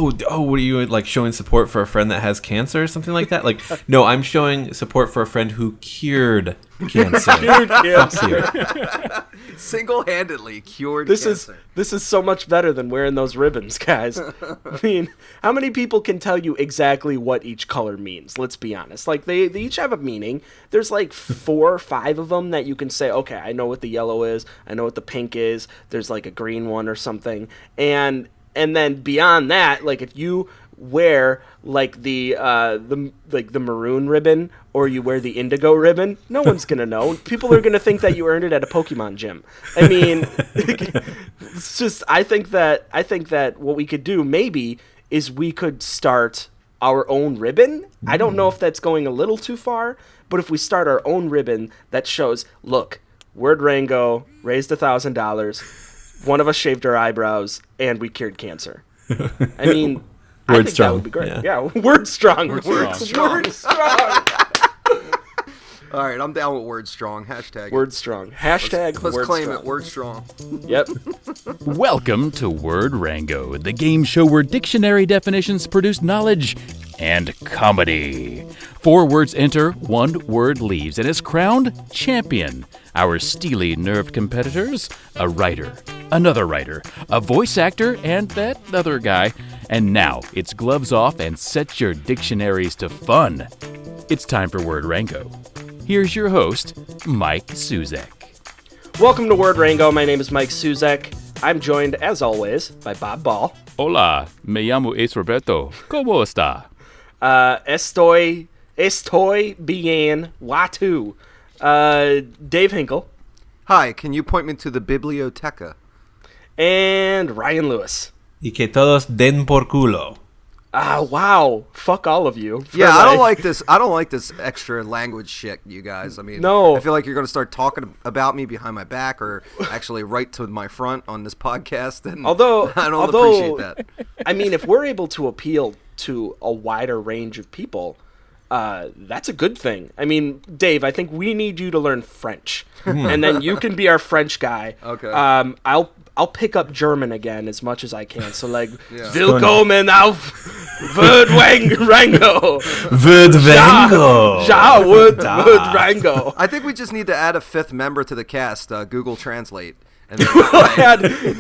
what are you, like, showing support for a friend that has cancer or something like that? Like, no, I'm showing support for a friend who cured cancer. Single-handedly cured cancer. This is so much better than wearing those ribbons, guys. I mean, how many people can tell you exactly what each color means? Let's be honest. Like, they each have a meaning. There's like 4 or 5 of them that you can say, okay, I know what the yellow is. I know what the pink is. There's like a green one or something. And then beyond that, like, if you wear like the maroon ribbon or you wear the indigo ribbon, no one's gonna know. People are gonna think that you earned it at a Pokemon gym. I mean, it's just I think that what we could do maybe is we could start our own ribbon. I don't know if that's going a little too far, but if we start our own ribbon that shows, look, Word Rango raised $1,000, one of us shaved our eyebrows, and we cured cancer. I mean, I think that would be great. Yeah, Word strong. Word strong. All right, I'm down with Word strong. Hashtag Word strong. Hashtag let's Word claim strong. it. Word strong. Yep. Welcome to Word Rango, the game show where dictionary definitions produce knowledge and comedy. 4 words enter, 1 word leaves, and is crowned champion. Our steely nerved competitors, a writer, another writer, a voice actor, and that other guy. And now it's gloves off and set your dictionaries to fun. It's time for Word Rango. Here's your host, Mike Suzek. Welcome to Word Rango. My name is Mike Suzek. I'm joined, as always, by Bob Ball. Hola, me llamo es Roberto. ¿Cómo está? Estoy bien. Watu. Dave Hinkle. Hi, can you point me to the biblioteca? And Ryan Lewis. Y que todos den por culo. Wow. Fuck all of you. Yeah, I don't like this. I don't like this extra language shit, you guys. I mean, no. I feel like you're going to start talking about me behind my back, or actually right to my front on this podcast. And although I don't appreciate that. I mean, if we're able to appeal to a wider range of people, that's a good thing. I mean, Dave, I think we need you to learn French, and then you can be our French guy. Okay. I'll pick up German again as much as I can. So, like, Willkommen auf Word Rango. Word Rango. Ja, Word Rango. I think we just need to add a 5th member to the cast, Google Translate. And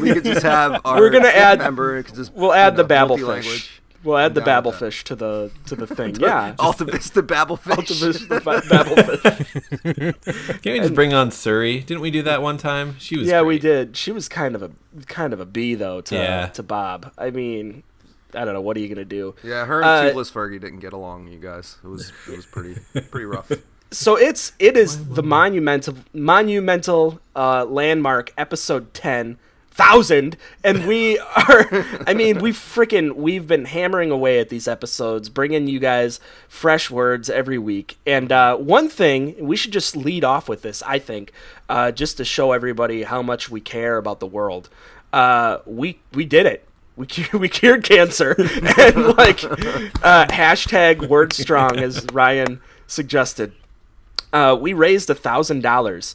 we could just have our 5th member. It could just, we'll add the Babblefish. multi-language. We'll add the Babblefish to the thing. Yeah. Alta-Vista Babblefish. Babblefish. Can't we just bring on Suri? Didn't we do that one time? She was we great. did. She was kind of a bee though to Bob. I mean, I don't know. What are you gonna do? Yeah, her and Toothless Fergie didn't get along. You guys, it was pretty rough. So it is the monumental landmark episode 10,000, and we are. I mean, we've been hammering away at these episodes, bringing you guys fresh words every week. And one thing we should just lead off with this, I think, just to show everybody how much we care about the world. We did it. We cured cancer, and like hashtag Word Strong, as Ryan suggested. We raised $1,000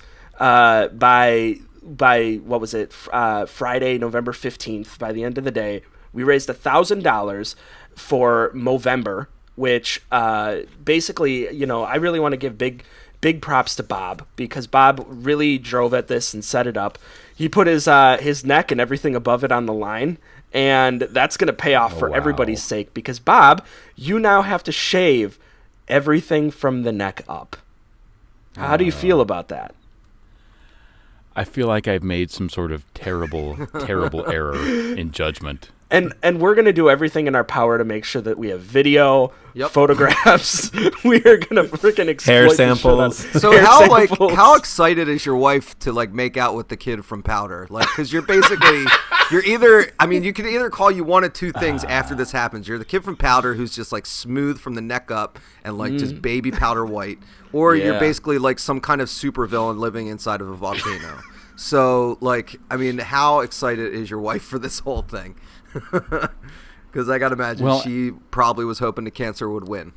by what was it? Friday, November 15th. By the end of the day, we raised $1,000 for Movember, which basically, you know, I really want to give big props to Bob, because Bob really drove at this and set it up. He put his neck and everything above it on the line, and that's going to pay off for everybody's sake, because Bob, you now have to shave everything from the neck up. How do you feel about that? I feel like I've made some sort of terrible error in judgment. And we're going to do everything in our power to make sure that we have video, photographs. We are going to freaking exploit hair samples. So how excited is your wife to like make out with the kid from Powder? Like, because you're basically you can either call you one of two things after this happens. You're the kid from Powder who's just like smooth from the neck up and like just baby powder white, or you're basically like some kind of supervillain living inside of a volcano. So like, I mean, how excited is your wife for this whole thing? Because I got to imagine she probably was hoping the cancer would win.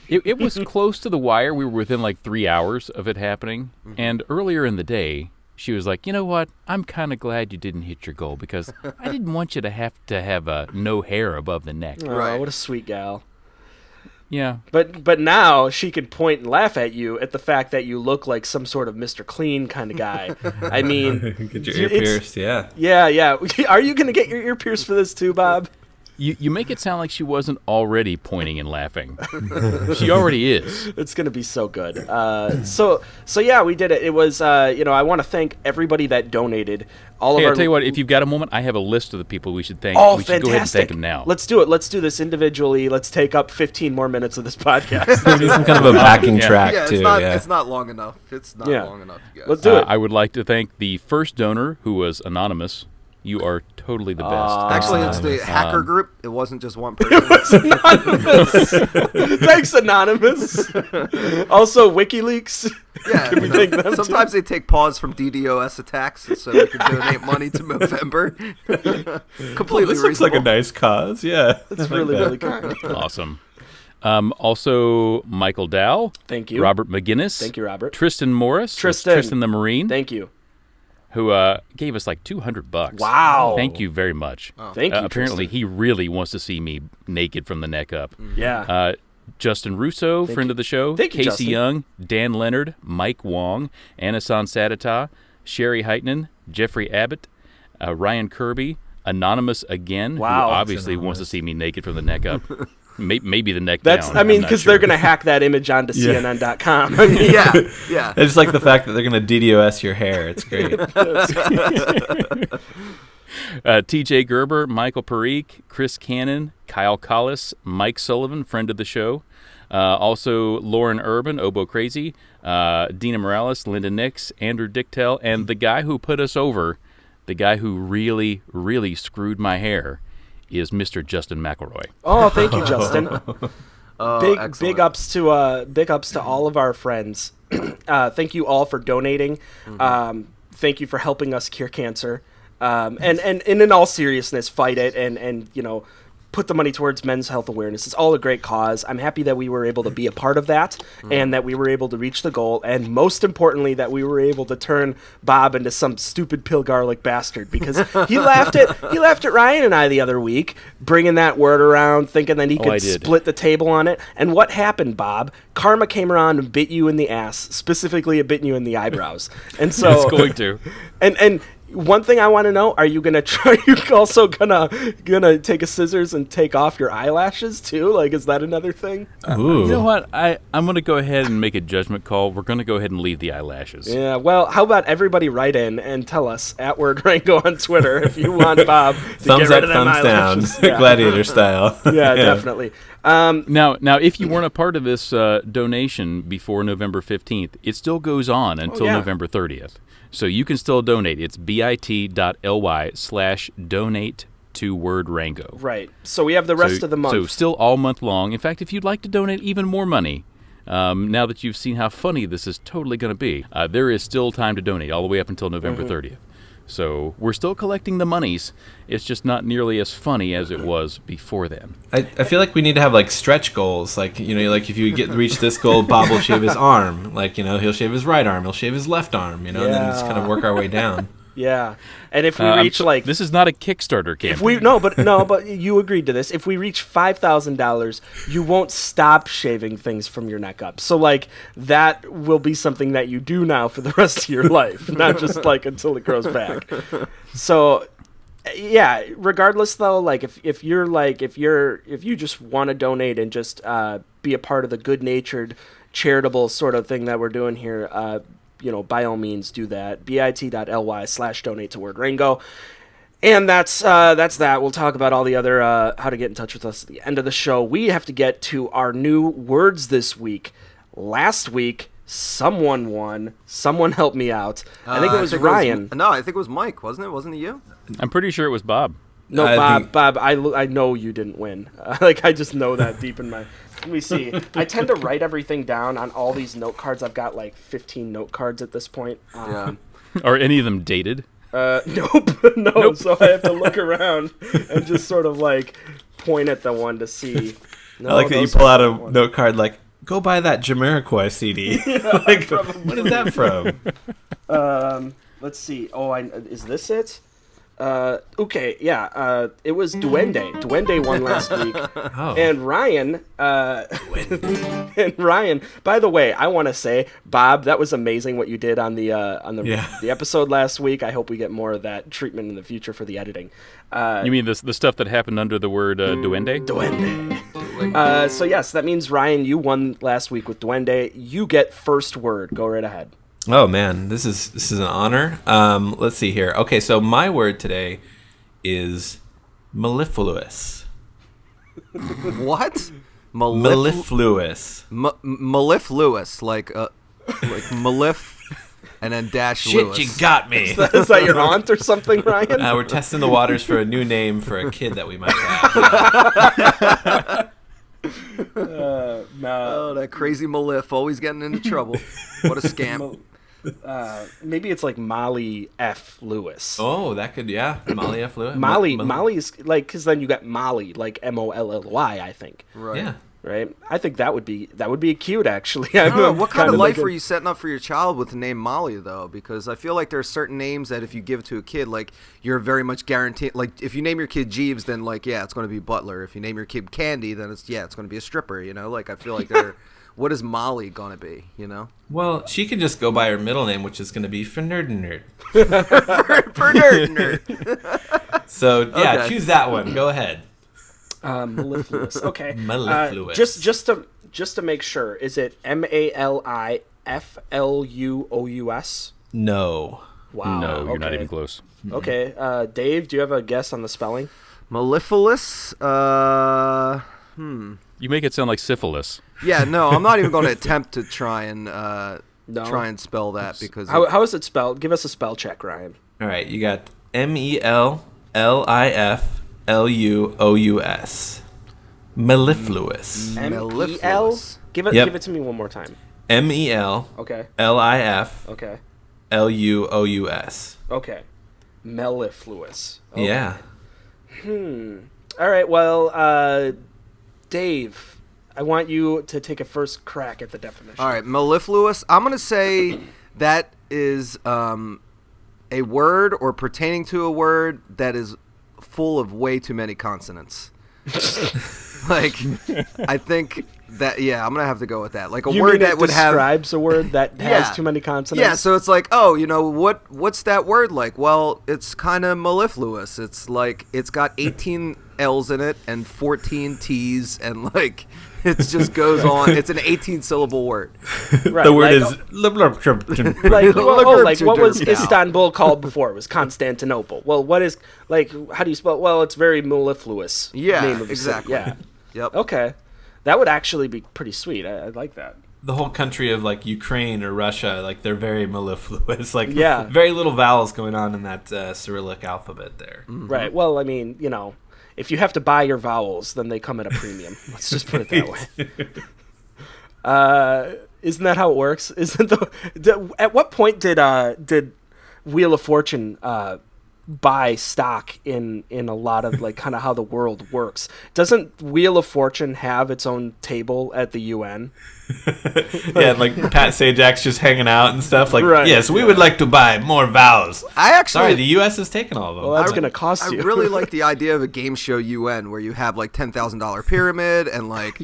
It was close to the wire. We were within like 3 hours of it happening. Mm-hmm. And earlier in the day, she was like, you know what? I'm kind of glad you didn't hit your goal because I didn't want you to have no hair above the neck. Oh, Right. what a sweet gal. Yeah. But now she could point and laugh at you at the fact that you look like some sort of Mr. Clean kind of guy. I mean, Get your ear pierced, yeah. Yeah. Are you going to get your ear pierced for this too, Bob? You make it sound like she wasn't already pointing and laughing. She already is. It's going to be so good. So yeah, we did it. It was, I want to thank everybody that donated. Hey, I'll tell you what, if you've got a moment, I have a list of the people we should thank. Oh, we should fantastic. go ahead and thank them now. Let's do it. Let's do this individually. Let's take up 15 more minutes of this podcast. Maybe some kind of a backing track, Yeah, too. it's not long enough. It's not Yeah. long enough, you guys. Let's do it. I would like to thank the first donor, who was anonymous. You are totally the best. Actually, it's the hacker group. It wasn't just one person. Anonymous. Thanks, Anonymous. Also, WikiLeaks. Yeah, Can we thank them sometimes they take pause from DDoS attacks so they can donate money to Movember. Completely This looks like a reasonable. nice cause, yeah. It's really kind. Awesome. Also, Michael Dow. Thank you. Robert McGinnis. Thank you, Robert. Tristan Morris. That's Tristan the Marine. Thank you. Who gave us like $200. Wow. Thank you very much. Thank you, Apparently, Tristan. he really wants to see me naked from the neck up. Yeah. Justin Russo, friend of the show. Thank you, Casey Justin. Young, Dan Leonard, Mike Wong, Anasan Sadata, Sherry Heitman, Jeffrey Abbott, Ryan Kirby, Anonymous again, Wow. who obviously wants to see me naked from the neck up. Maybe the neck That's, down. I mean, I'm not because sure. they're going to hack that image onto Yeah. CNN.com. I mean, Yeah. I just like the fact that they're going to DDoS your hair. It's great. TJ Gerber, Michael Parikh, Chris Cannon, Kyle Collis, Mike Sullivan, friend of the show. Also, Lauren Urban, Obo Crazy, Dina Morales, Linda Nix, Andrew Dicktel, and the guy who put us over, the guy who really, really screwed my hair, is Mr. Justin McElroy. Oh, thank you, Justin. Big excellent. ups to all of our friends. Thank you all for donating. Thank you for helping us cure cancer. And in all seriousness, fight it and put the money towards men's health awareness. It's all a great cause. I'm happy that we were able to be a part of that and that we were able to reach the goal. And most importantly, that we were able to turn Bob into some stupid pill garlic bastard because he laughed at Ryan and I the other week, bringing that word around, thinking that he I could did. split the table on it. And what happened, Bob? Karma came around and bit you in the ass. Specifically, it bit you in the eyebrows. And so It's going to. and one thing I want to know: are you also gonna take a scissors and take off your eyelashes too? Like, is that another thing? Ooh. You know what? I'm going to go ahead and make a judgment call. We're going to go ahead and leave the eyelashes. Yeah. Well, how about everybody write in and tell us at Word Rango on Twitter if you want Bob to Thumbs get rid up, of them thumbs down. eyelashes. Yeah. Gladiator style. Yeah, definitely. Now, if you weren't a part of this donation before November 15th, it still goes on until yeah. November 30th. So you can still donate. It's bit.ly/donate to Word Rango. Right. So we have the rest of the month. So still all month long. In fact, if you'd like to donate even more money, now that you've seen how funny this is totally going to be, there is still time to donate all the way up until November 30th. So we're still collecting the monies. It's just not nearly as funny as it was before then. I feel like we need to have like stretch goals. Like, like if you reach this goal, Bob will shave his arm. Like, he'll shave his right arm, he'll shave his left arm, and then just kind of work our way down. Yeah. And if we reach this is not a Kickstarter campaign. if we but you agreed to this. If we reach $5,000, you won't stop shaving things from your neck up. So like that will be something that you do now for the rest of your life, not just like until it grows back. So yeah, regardless though, like if you just want to donate and just be a part of the good-natured charitable sort of thing that we're doing here, by all means do that. bit.ly/donate to Word Rango. And that's that. We'll talk about all the other how to get in touch with us at the end of the show. We have to get to our new words this week. Last week, someone won. Someone helped me out. I think it was Ryan. No, I think it was Mike, wasn't it? Wasn't it you? I'm pretty sure it was Bob. No, I think- Bob, I know you didn't win. I just know that deep in my... Let me see. I tend to write everything down on all these note cards. I've got like 15 note cards at this point. Are any of them dated? Nope. No, so I have to look around and just sort of like point at the one to see. No, I like that you those pull out aren't a the note card like, go buy that Jamiroquai CD. Like, what is that from? Let's see. Oh, is this it? Okay, yeah. It was Duende. Duende won last week. Oh. And Ryan, by the way, I want to say, Bob, that was amazing what you did on the the episode last week. I hope we get more of that treatment in the future for the editing. You mean the stuff that happened under the word duende? Duende. So yes, that means Ryan, you won last week with Duende. You get first word. Go right ahead. Oh man, this is an honor. Let's see here. Okay, so my word today is mellifluous. What? Mellifluous. Mellifluous, like Mellif and then dash Shit, Lewis. you got me. Is that your aunt or something, Ryan? We're testing the waters for a new name for a kid that we might have. Oh, that crazy Mellif always getting into trouble. What a scam. Maybe it's like Molly F. Lewis. Oh, that could, Molly F. Lewis. Molly's like, because then you got Molly, like Molly, I think. Right. Yeah. Right. I think that would be cute, actually. I don't know. What kind of life are you setting up for your child with the name Molly, though? Because I feel like there are certain names that if you give to a kid, like, you're very much guaranteed. Like, if you name your kid Jeeves, then, like, yeah, it's going to be Butler. If you name your kid Candy, then it's going to be a stripper, you know? Like, I feel like what is Molly going to be, you know? Well, she can just go by her middle name, which is going to be for Nerd. for Nerd. So, okay. Choose that one. Go ahead. Mellifluous. Okay. Mellifluous. Just to make sure, is it Malifluous? No. Wow. No, you're not even close. Okay. Dave, do you have a guess on the spelling? Mellifluous? You make it sound like syphilis. Yeah, no, I'm not even going to attempt to try and spell that because how is it spelled? Give us a spell check, Ryan. All right, you got Mellifluous. Mellifluous. Mellifluous. Give it to me one more time. MEL. Okay. LIF. Okay. LUOUS. Okay. Mellifluous. Okay. Yeah. All right. Well, Dave, I want you to take a first crack at the definition. All right, mellifluous. I'm going to say that is a word or pertaining to a word that is full of way too many consonants. Like, I think that, I'm going to have to go with that. Like a word that would have... describes a word that has too many consonants? Yeah, so it's like, oh, you know, what's that word like? Well, it's kind of mellifluous. It's like, it's got 18 L's in it and 14 T's and like... It just goes on. It's an 18-syllable word. Right, the word is... what was Istanbul called before? It was Constantinople. Well, what is... Like, how do you spell it? Well, it's very mellifluous. Yeah, name of exactly. Yeah. Yep. Okay. That would actually be pretty sweet. I like that. The whole country of, like, Ukraine or Russia, like, they're very mellifluous. Like, yeah. Very little vowels going on in that Cyrillic alphabet there. Mm-hmm. Right. Well, I mean, you know... If you have to buy your vowels, then they come at a premium. Let's just put it that way. Isn't that how it works? Isn't at what point did Wheel of Fortune buy stock in a lot of like kind of how the world works? Doesn't Wheel of Fortune have its own table at the UN? Yeah, like Pat Sajak's just hanging out and stuff. Like, right. Yes, we would like to buy more vowels. Sorry, the U.S. has taken all of them. Well, that's going to cost you. I really like the idea of a game show UN where you have like $10,000 pyramid and like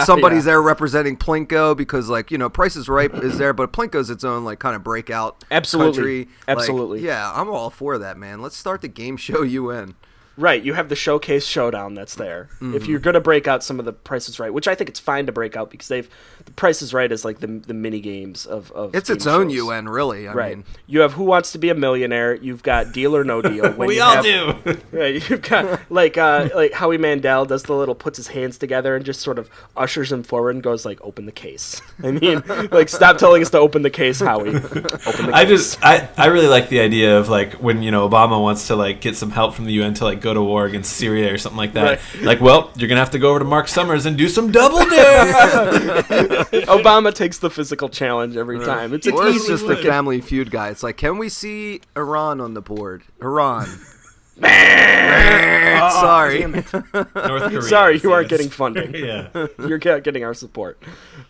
somebody's there representing Plinko because like, you know, Price is Right is there, but Plinko's its own like kind of breakout country. Absolutely. Like, yeah, I'm all for that, man. Let's start the game show UN. Right, you have the Showcase Showdown that's there. Mm-hmm. If you're going to break out some of the Price is Right, which I think it's fine to break out because the Price is Right is like the mini games of it's its own UN, really. I mean. You have Who Wants to Be a Millionaire. You've got Deal or No Deal. We all do. Right, you've got like Howie Mandel does the little puts his hands together and just sort of ushers him forward and goes like, "Open the case." I mean, like stop telling us to open the case, Howie. Open the case. I really like the idea of like when you know Obama wants to like get some help from the UN to like go to war against Syria or something like that. Right. Like, well, you're gonna have to go over to Mark Summers and do some double dare. Obama takes the physical challenge every time. It's just the Family Feud guy. It's like, can we see Iran on the board? Iran. Sorry. North Korea. Sorry, you aren't getting funding. Yeah. You're getting our support.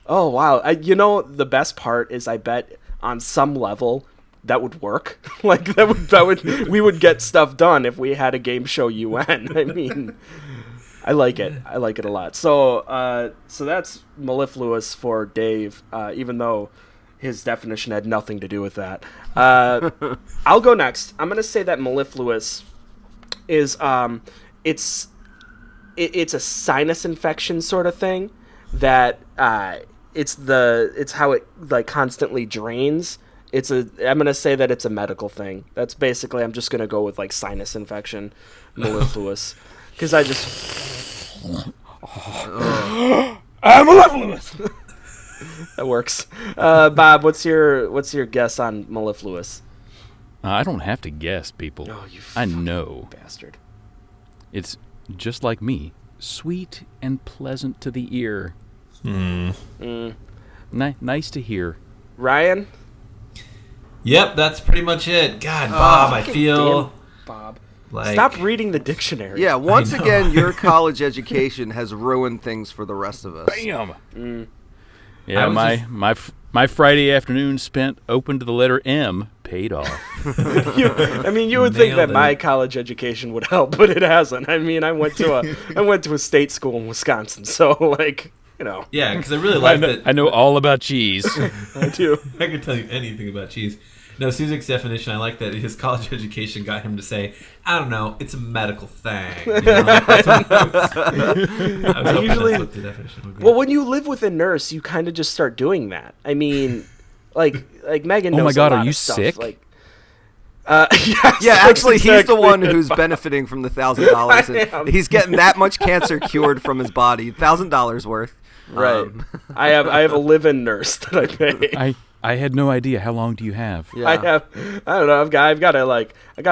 Oh, wow. You know, the best part is I bet on some level that would work. Like that would we would get stuff done if we had a game show UN. I mean, I like it. I like it a lot. So so that's mellifluous for Dave, even though his definition had nothing to do with that. I'll go next. I'm going to say that mellifluous is it's a sinus infection sort of thing that it's how it like constantly drains. I'm going to say that it's a medical thing. That's basically, I'm just going to go with like sinus infection, mellifluous, because I just I'm mellifluous. That works. Bob, what's your guess on mellifluous? I don't have to guess, people. Oh, you I know. Bastard. It's just like me, sweet and pleasant to the ear. Nice to hear. Ryan? Yep, that's pretty much it. God, Bob, I feel... Damn, Bob. Like... Stop reading the dictionary. Yeah, once again, your college education has ruined things for the rest of us. Bam! Yeah, my Friday afternoon spent open to the letter M paid off. You would think that my college education would help, but it hasn't. I mean, I went to a state school in Wisconsin, so like, you know. Yeah, because I really like that. I know all about cheese. I do. I can tell you anything about cheese. No, Suzik's definition, I like that his college education got him to say, I don't know, it's a medical thing. You know? I was hoping that's what the definition would be. Well, when you live with a nurse, you kind of just start doing that. I mean, like Megan knows oh my God, a lot are you of stuff. sick? Like, yes, Yeah, actually, he's exactly. the one who's benefiting from the $1,000. He's getting that much cancer cured from his body. $1,000 worth. Right. I have a live-in nurse that I pay. I had no idea. How long do you have? Yeah. I don't know. I got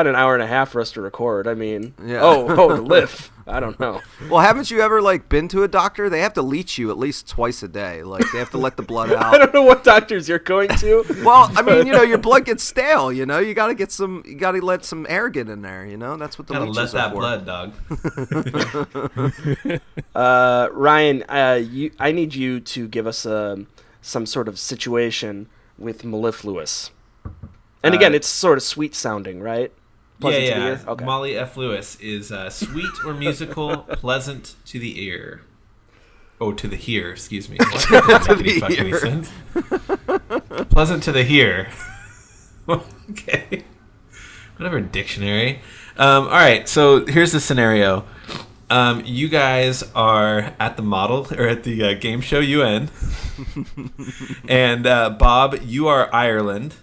an hour and a half for us to record. I mean, Yeah. to live. I don't know. Well, haven't you ever like been to a doctor? They have to leach you at least twice a day. Like they have to let the blood I out. don't know what doctors you're going to. Well, I mean, your blood gets stale. You gotta let some air get in there. That's what the Gotta leeches let that are for. blood, dog. Ryan, I need you to give us some sort of situation with mellifluous. And again, it's sort of sweet sounding, right? Pleasant to the ear? Okay. Molly F. Lewis is sweet or musical, pleasant to the ear. Oh, to the hear, excuse me. What? That doesn't make any fucking sense. Pleasant to the hear. Okay. Whatever, dictionary. All right, so here's the scenario. You guys are at the model, or at the game show UN. And Bob, you are Ireland.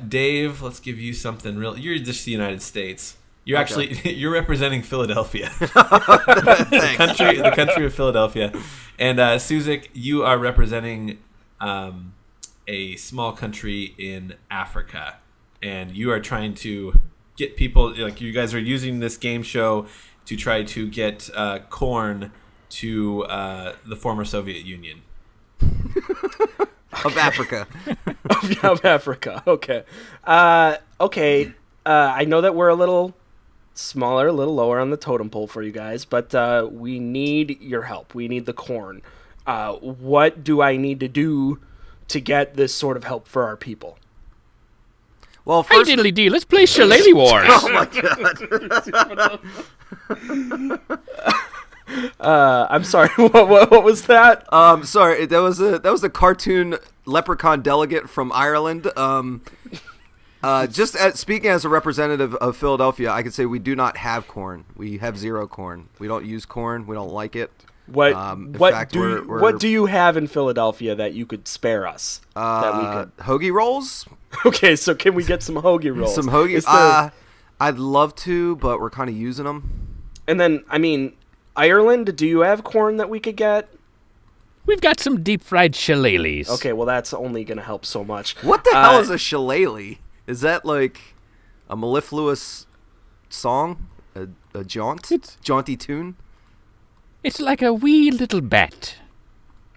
Dave, let's give you something real. You're just the United States. You're actually you're representing Philadelphia, the country of Philadelphia. And Suzik, you are representing a small country in Africa, and you are trying to get people. Like you guys are using this game show to try to get corn to the former Soviet Union. Of Africa. Of Africa. Okay. Okay. I know that we're a little smaller, a little lower on the totem pole for you guys, but we need your help. We need the corn. What do I need to do to get this sort of help for our people? Well, Hey, first, diddly dee, let's play Shillelagh Wars. oh my god. I'm sorry. What was that? Sorry, that was a cartoon leprechaun delegate from Ireland. Speaking as a representative of Philadelphia, I can say we do not have corn. We have zero corn. We don't use corn. We don't like it. What What do you have in Philadelphia that you could spare us? That we could. Hoagie rolls? Okay, so can we get some hoagie rolls? Some hoagie. Is there- I'd love to, but we're kind of using them. And then, I mean, Ireland, do you have corn that we could get? We've got some deep fried shillelaghs. Okay, well, that's only going to help so much. What the hell is a shillelagh? Is that like a mellifluous song? A jaunty tune? It's like a wee little bat.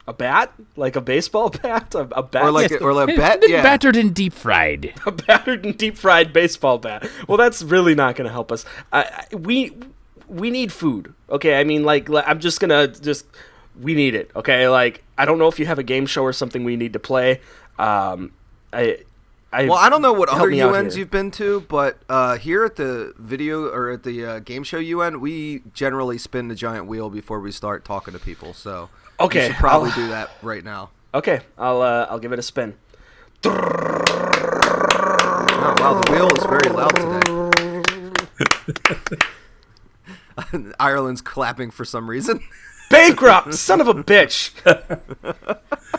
A bat? Like a baseball bat? A bat? Or like a bet? Been Yeah. battered and deep fried. a battered and deep fried baseball bat. Well, that's really not going to help us. We need food. Okay, I mean, like, I'm just going to we need it. Okay, like, I don't know if you have a game show or something we need to play. I Well, I don't know what other me out UNs here. you've been to, but here at the video or at the game show UN, we generally spin the giant wheel before we start talking to people. So Okay, you should probably do that right now. Okay, I'll give it a spin. Oh, wow, the wheel is very loud today. Ireland's clapping for some reason. Bankrupt, son of a bitch.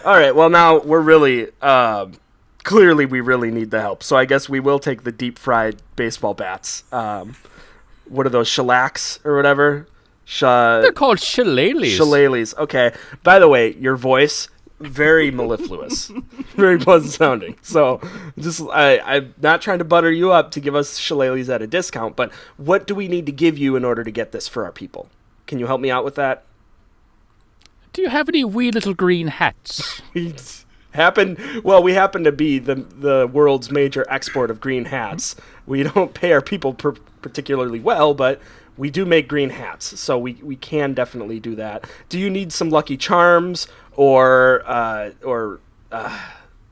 All right, well now we're really clearly we really need the help. So I guess we will take the deep fried baseball bats. What are those, shellacks or whatever? They're called shillelaghs. Shillelaghs. Okay. By the way, your voice very mellifluous, very pleasant sounding. So just I'm not trying to butter you up to give us shillelaghs at a discount, but what do we need to give you in order to get this for our people? Can you help me out with that? Do you have any wee little green hats? We happen to be the world's major export of green hats. We don't pay our people particularly well, but we do make green hats, so we can definitely do that. Do you need some Lucky Charms or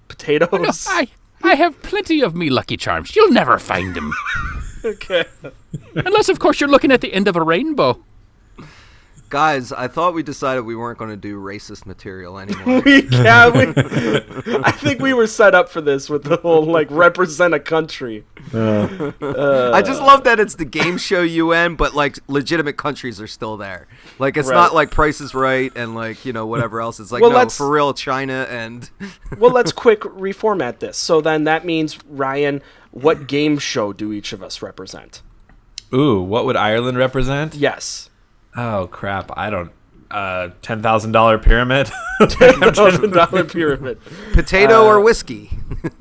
potatoes? No, I have plenty of me Lucky Charms. You'll never find them. Okay. Unless, of course, you're looking at the end of a rainbow. Guys, I thought we decided we weren't going to do racist material anymore. I think we were set up for this with the whole, represent a country. I just love that it's the game show UN, but, legitimate countries are still there. It's Right. not like Price is Right and, whatever else. It's for real, China and... Well, let's quick reformat this. So then that means, Ryan, what game show do each of us represent? Ooh, what would Ireland represent? Yes. Oh, crap. I don't... $10,000 pyramid? $10,000 pyramid. Potato or whiskey.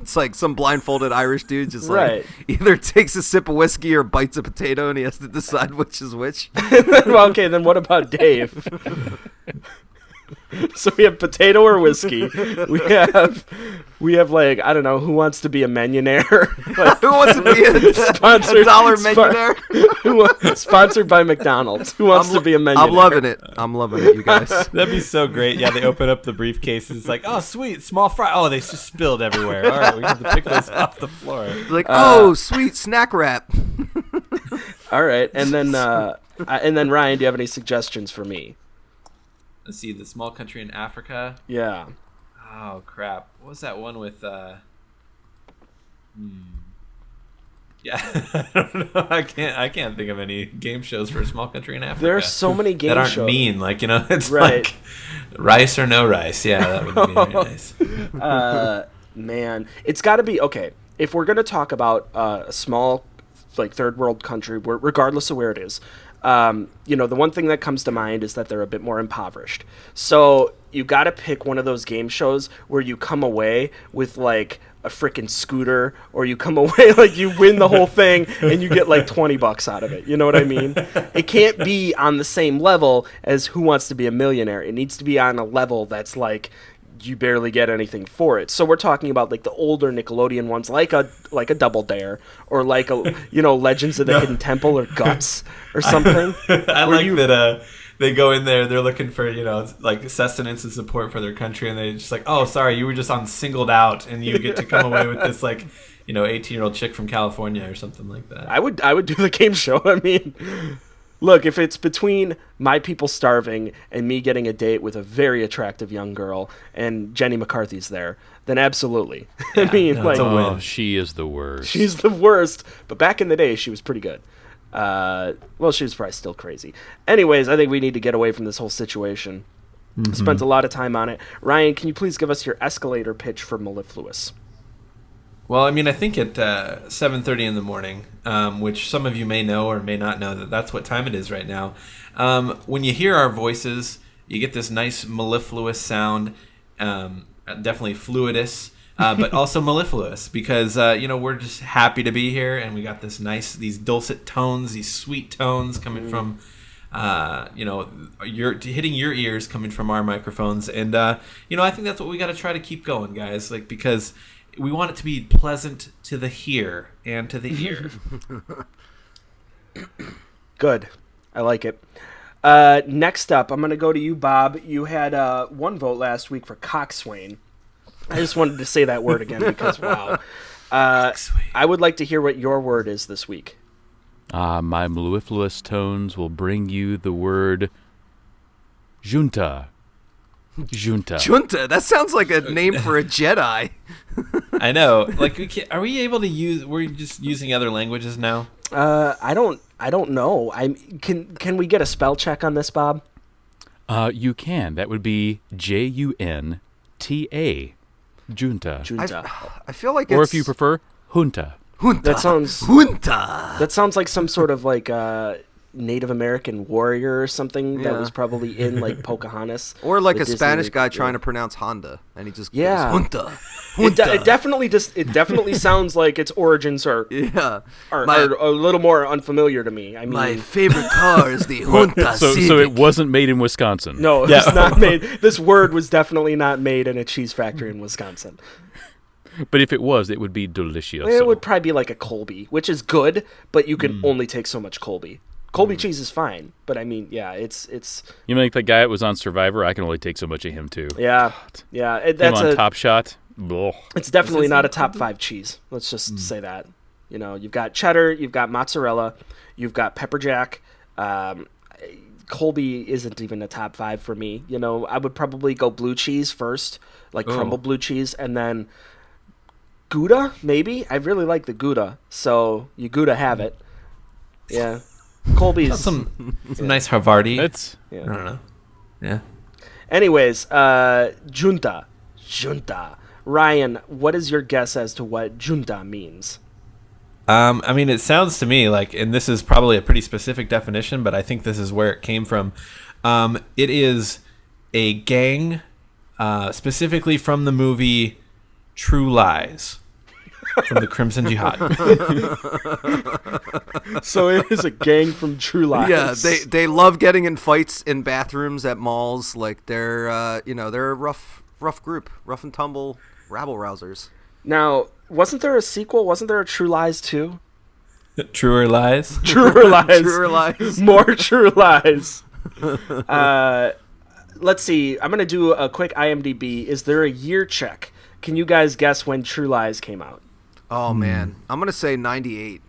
It's like some blindfolded Irish dude just Right. either takes a sip of whiskey or bites a potato and he has to decide which is which. Well, okay, then what about Dave? So we have potato or whiskey. We have I don't know, Who Wants to Be a Millionaire? Who wants to be a dollar millionaire? Sponsored by McDonald's. Who Wants to Be a Millionaire? I'm loving it, you guys. That'd be so great. Yeah, they open up the briefcases. It's like, oh, sweet, small fry. Oh, they just spilled everywhere. All right, we have to pick those off the floor. Sweet snack wrap. All right, and then Ryan, do you have any suggestions for me? Let's see, the small country in Africa. Yeah. Oh, crap. What was that one with... Yeah, I don't know. I can't think of any game shows for a small country in Africa. There are so many game that aren't shows. mean. It's Right. like rice or no rice. Yeah, that would be very nice. Man, it's got to be... Okay, if we're going to talk about a small, third world country, regardless of where it is... the one thing that comes to mind is that they're a bit more impoverished. So you got to pick one of those game shows where you come away with a freaking scooter, or you come away you win the whole thing and you get $20 out of it. You know what I mean? It can't be on the same level as Who Wants to Be a Millionaire. It needs to be on a level that's you barely get anything for it. So we're talking about the older Nickelodeon ones, like a Double Dare, or Legends of the Hidden Temple, or Guts, or something. I like that they go in there, they're looking for sustenance and support for their country, and they just oh, sorry, you were just on Singled Out, and you get to come away with this 18-year-old chick from California or something like that. I would do the game show. I mean, look, if it's between my people starving and me getting a date with a very attractive young girl and Jenny McCarthy's there, then absolutely. Yeah, I mean, no, it's a win. Oh, she is the worst. She's the worst. But back in the day, she was pretty good. She was probably still crazy. Anyways, I think we need to get away from this whole situation. Mm-hmm. Spent a lot of time on it. Ryan, can you please give us your escalator pitch for Mellifluous? Well, I mean, I think at 7:30 in the morning, which some of you may know or may not know that's what time it is right now. When you hear our voices, you get this nice mellifluous sound, definitely fluidous, but also mellifluous because, we're just happy to be here, and we got these dulcet tones, these sweet tones coming from, hitting your ears coming from our microphones. And, I think that's what we got to try to keep going, guys, because... we want it to be pleasant to the hear and to the ear. Good. I like it. Next up, I'm going to go to you, Bob. You had one vote last week for coxswain. I just wanted to say that word again because, wow. Sweet. I would like to hear what your word is this week. My mellifluous tones will bring you the word junta. Junta. Junta. That sounds like a name for a Jedi. I know. Like, are we able to use? We're just using other languages now. I don't know. Can we get a spell check on this, Bob? You can. That would be Junta. Junta. Junta. I feel like Or it's... if you prefer, junta. Junta. That sounds... Junta. That sounds like some sort of like Native American warrior or something that was probably in like Pocahontas. Or like the a Disney Spanish guy movie. trying to pronounce Honda, and he just Yeah. goes, Junta. It Junta. definitely sounds like its origins are a little more unfamiliar to me. I mean, My favorite car is the Junta So Civic. it wasn't made in Wisconsin. no, it's not made. This word was definitely not made in a cheese factory in Wisconsin. But if it was, it would be delicioso. It would probably be like a Colby, which is good, but you can only take so much Colby. Colby cheese is fine, but I mean, yeah, it's You mean like the guy that was on Survivor? I can only take so much of him too. yeah. Him That's on Top Shot. Ugh. It's definitely not a top 5 cheese. Let's just say that. You know, you've got cheddar, you've got mozzarella, you've got pepper jack. Colby isn't even a top 5 for me. You know, I would probably go blue cheese first, like crumbled blue cheese, and then Gouda, maybe. I really like the Gouda, so you Gouda have it. Yeah. Colby's Some nice Havarti. That's I don't know. Yeah. Anyways, junta. Ryan, what is your guess as to what junta means? I mean, it sounds to me like, and this is probably a pretty specific definition, but I think this is where it came from. It is a gang, specifically from the movie True Lies, from the Crimson Jihad. So it is a gang from True Lies. Yeah, they love getting in fights in bathrooms at malls. Like they're they're a rough group, rough and tumble rabble rousers. Now, wasn't there a sequel? Wasn't there a True Lies 2? Truer Lies. Truer Lies. Truer Lies. More True Lies. Let's see. I'm going to do a quick IMDb. Is there a year check? Can you guys guess when True Lies came out? Oh man, I'm gonna say 98.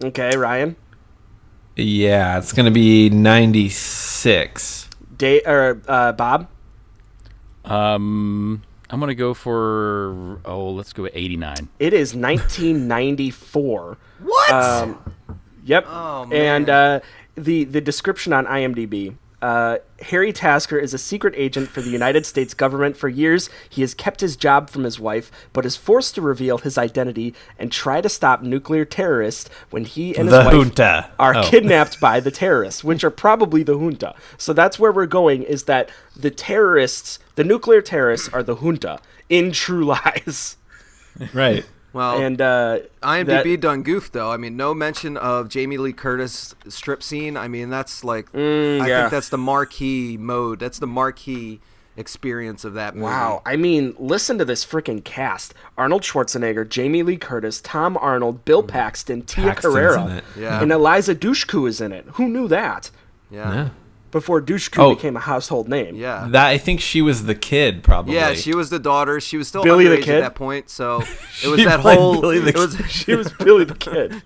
Okay, Ryan? Yeah, it's gonna be 96. Bob? I'm gonna go for let's go with 89. It is 1994. What? Yep. Oh, man. And the description on IMDb. Harry Tasker is a secret agent for the United States government. For years, he has kept his job from his wife, but is forced to reveal his identity and try to stop nuclear terrorists when he and his The wife junta. are Oh. kidnapped by the terrorists, which are probably the junta. So that's where we're going, is that the terrorists, the nuclear terrorists, are the junta in True Lies. Right. Well, And IMDb done goofed though. I mean, no mention of Jamie Lee Curtis strip scene. I mean, that's like I yeah. think that's the marquee mode. That's the marquee experience of that movie. Wow, I mean, listen to this freaking cast: Arnold Schwarzenegger, Jamie Lee Curtis, Tom Arnold, Bill Paxton, Tia Paxton's Carrera, in it. Yeah. and Eliza Dushku is in it. Who knew that? Yeah. Before Dushku Oh. became a household name. Yeah. That I think she was the kid, probably. Yeah, she was the daughter. She was still Billy the underage Kid? at that point, so it was She that played whole. Billy the It was. She was Billy the Kid.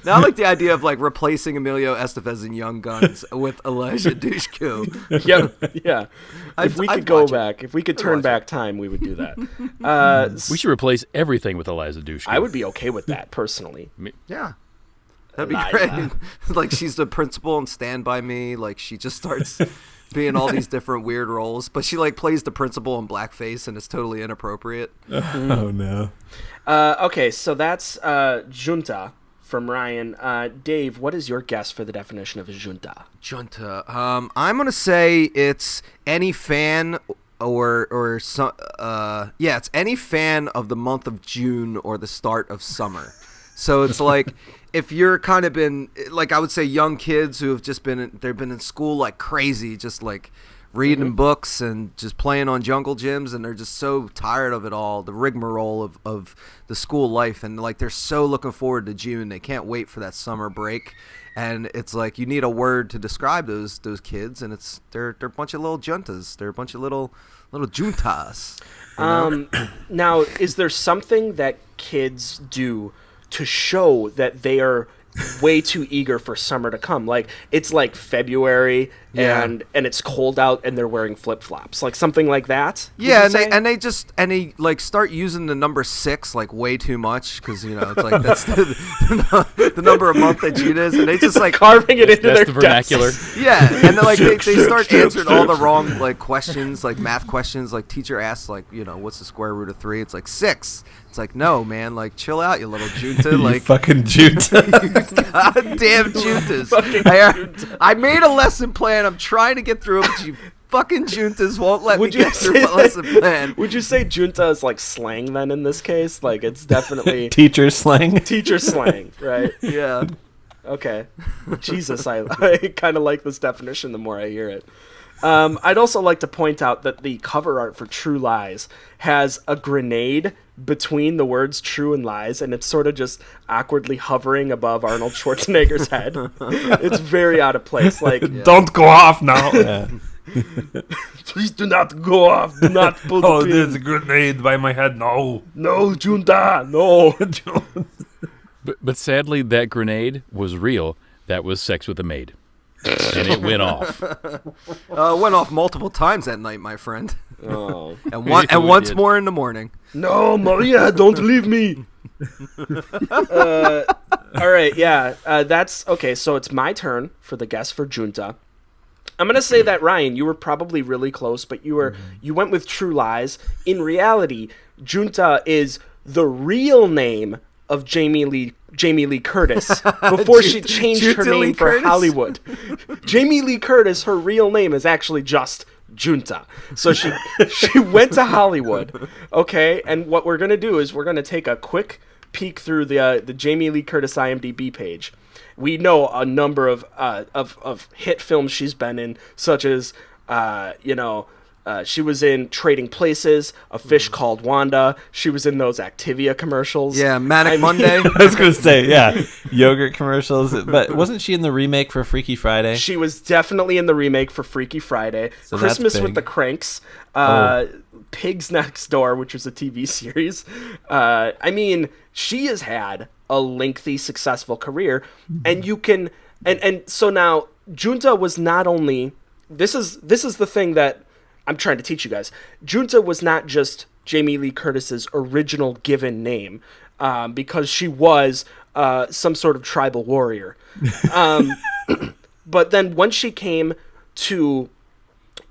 Now I like the idea of like replacing Emilio Estevez in Young Guns with Elijah Dushku. Yep, yeah. If we I'd could go watch it. back, if we could turn watch back time, we would do that. We should replace everything with Eliza Dushku. I would be okay with that, personally. Yeah. That'd be Elijah. great. Like she's the principal in Stand By Me. Like she just starts being all these different weird roles, but she like plays the principal in blackface and it's totally inappropriate. Oh no. Okay, so that's junta from Ryan. Dave, what is your guess for the definition of a junta? Junta. I'm gonna say it's any fan or some. Yeah, it's any fan of the month of June or the start of summer. So it's like if you're kind of been like I would say young kids who have just they've been in school like crazy, just like reading books and just playing on jungle gyms, and they're just so tired of it all, the rigmarole of the school life, and like they're so looking forward to June. They can't wait for that summer break. And it's like you need a word to describe those kids, and they're a bunch of little juntas. They're a bunch of little little juntas. Now, is there something that kids do to show that they are way too eager for summer to come? Like, it's like February and it's cold out and they're wearing flip-flops, like something like that. Yeah, and they like start using the number 6 like way too much, because it's like that's the number of month that June is, and they just like carving it into their the vernacular. Yeah, and then like they start answering all the wrong like questions, like math questions. Like teacher asks like what's the square root of 3? It's like 6. It's like, no, man, like chill out, you little junta. You Like fucking junta. goddamn juntas. I made a lesson plan. I'm trying to get through it, but you fucking juntas won't let me get through my lesson plan. Would you say junta is like slang then in this case? Like it's definitely Teacher slang. teacher slang, right? Yeah. Okay. Jesus, I kind of like this definition the more I hear it. I'd also like to point out that the cover art for True Lies has a grenade between the words true and lies, and it's sort of just awkwardly hovering above Arnold Schwarzenegger's head. It's very out of place. Like, Don't go off now. Yeah. please do not go off. Do not pull the pin. there's a grenade by my head. No. No, Junta, no. But sadly, that grenade was real. That was sex with a maid. And it went off. Went off multiple times that night, my friend. Oh. and once more in the morning. No, Maria, don't leave me. All right, yeah. That's okay. So it's my turn for the guess for Junta. I'm gonna say that Ryan, you were probably really close, but you went with True Lies. In reality, Junta is the real name of Jamie Lee Curtis before she changed her name for Curtis? Hollywood. Jamie Lee Curtis, her real name is actually just Junta. So she went to Hollywood. Okay, and what we're gonna do is we're gonna take a quick peek through the Jamie Lee Curtis IMDb page. We know a number of hit films she's been in, such as she was in Trading Places, A Fish Called Wanda. She was in those Activia commercials. Yeah, Manic Monday. I was going to say, yeah, yogurt commercials. But wasn't she in the remake for Freaky Friday? She was definitely in the remake for Freaky Friday. So Christmas that's with big. the Cranks. Pigs Next Door, which was a TV series. I mean, she has had a lengthy, successful career. And you can... And so now, Junta was not only... This is the thing that I'm trying to teach you guys. Junta was not just Jamie Lee Curtis's original given name, because she was some sort of tribal warrior. But then once she came to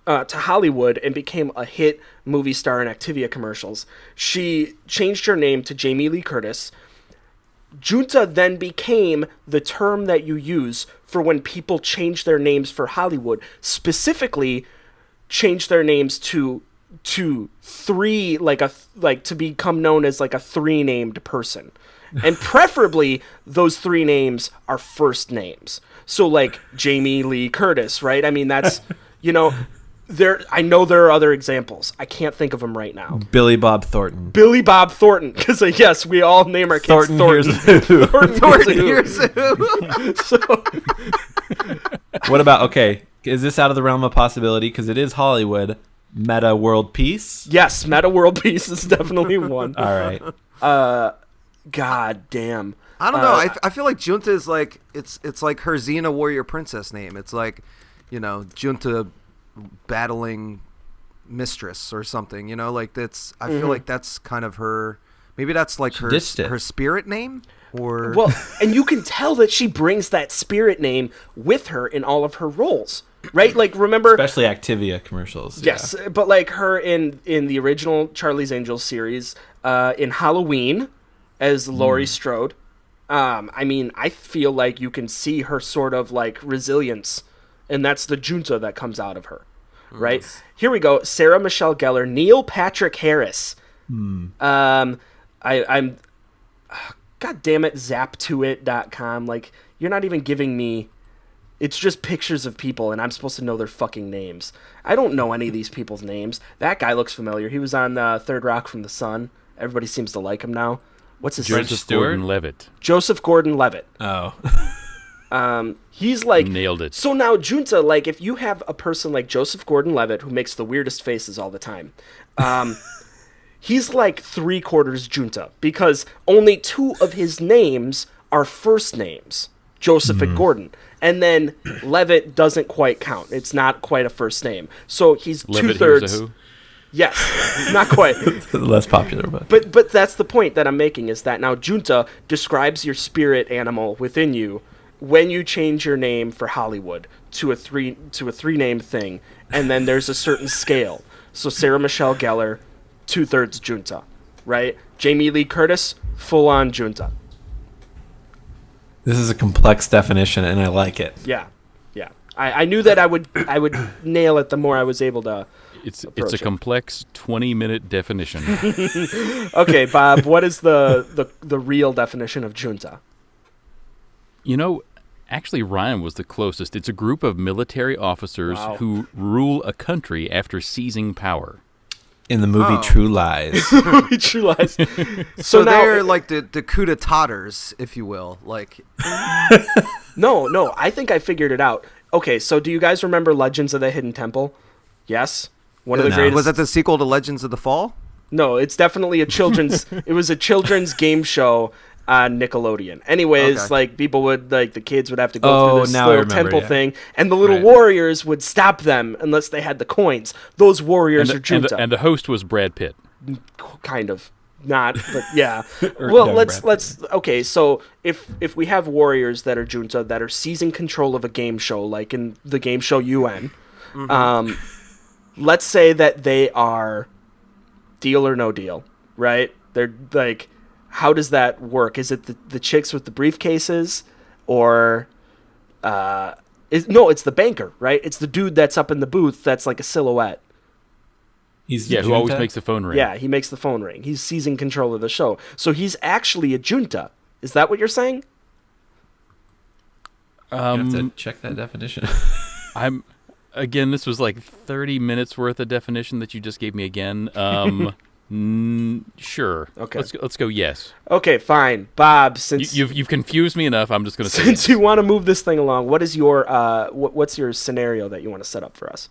Hollywood and became a hit movie star in Activia commercials, she changed her name to Jamie Lee Curtis. Junta then became the term that you use for when people change their names for Hollywood, specifically change their names to three, to become known as like a 3-named person. And preferably those 3 names are first names. So like Jamie Lee Curtis, right? I mean, that's, I know there are other examples. I can't think of them right now. Billy Bob Thornton. Billy Bob Thornton, because yes, we all name our kids Thornton. Here's who. Thornton here's who. So, What about, okay, is this out of the realm of possibility? Because it is Hollywood. Meta World Peace? yes, Meta World Peace is definitely one. All right. God damn. I don't know. I feel like Junta is like it's like her Xena warrior princess name. It's like, Junta battling mistress or something. Like that's. I feel like that's kind of her. Maybe that's like her spirit name. Or Well, and you can tell that she brings that spirit name with her in all of her roles, right? Like, remember... Especially Activia commercials. Yes, but like her in the original Charlie's Angels series, in Halloween as Laurie Strode. I mean, I feel like you can see her sort of like resilience, and that's the Junta that comes out of her, right? Here we go. Sarah Michelle Gellar, Neil Patrick Harris. I'm God damn it, zaptoit.com. Like, you're not even giving me... It's just pictures of people, and I'm supposed to know their fucking names. I don't know any of these people's names. That guy looks familiar. He was on Third Rock from the Sun. Everybody seems to like him now. What's his name? Joseph Gordon-Levitt. Joseph Gordon-Levitt. Oh. He's like Nailed it. So now Junta, like if you have a person like Joseph Gordon-Levitt who makes the weirdest faces all the time, he's like 3/4 Junta because only 2 of his names are first names, Joseph and Gordon, and then Levitt doesn't quite count. It's not quite a first name, so he's Levitt, 2/3. here's a who? Yes, not quite. Less popular, but But that's the point that I'm making is that now Junta describes your spirit animal within you when you change your name for Hollywood to a three name thing, and then there's a certain scale. So Sarah Michelle Gellar, 2/3 Junta, right? Jamie Lee Curtis, full on Junta. this is a complex definition, and I like it. Yeah. I knew that I would nail it the more I was able to. It's a complex 20-minute definition. Okay, Bob, what is the real definition of junta? You know, actually, Ryan was the closest. It's a group of military officers who rule a country after seizing power. In the movie True Lies. True Lies. So now, they're like the coup d'etaters, if you will. Like, No, I think I figured it out. Okay, so do you guys remember Legends of the Hidden Temple? Yes? One of the greatest. Was that the sequel to Legends of the Fall? No, it's definitely a children's. It was a children's game show on Nickelodeon. Anyways, Okay. like people would the kids would have to go through this now I little remember, temple yeah. thing, and the little Right. warriors would stop them unless they had the coins. Those warriors are junta, And the host was Brad Pitt. kind of. Not, but yeah. Or Well, Doug let's Bradford. okay. So if we have warriors that are junta that are seizing control of a game show, like in the game show UN, let's say that they are deal or no deal, right? They're like, how does that work? Is it the chicks with the briefcases, or it's the banker, right? It's the dude that's up in the booth that's like a silhouette. He's Yeah, the who always junta? makes the phone ring. Yeah, he makes the phone ring. He's seizing control of the show. So he's actually a junta. Is that what you're saying? You have to check that definition. Again, this was like 30 minutes worth of definition that you just gave me again. Sure. Okay. Let's go yes. Okay, fine. Bob, since You've confused me enough. I'm just going to say since yes. you want to move this thing along, what is your what's your scenario that you want to set up for us?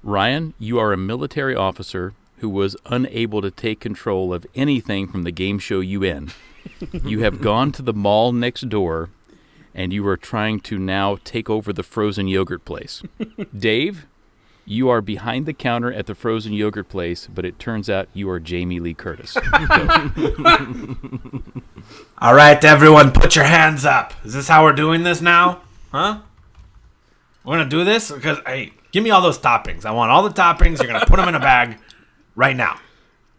Ryan, you are a military officer who was unable to take control of anything from the game show UN. You have gone to the mall next door, and you are trying to now take over the frozen yogurt place. Dave, you are behind the counter at the frozen yogurt place, but it turns out you are Jamie Lee Curtis. All right, everyone, put your hands up. Is this how we're doing this now? Huh? We're going to do this? Because, hey, give me all those toppings. I want all the toppings. You're going to put them in a bag right now.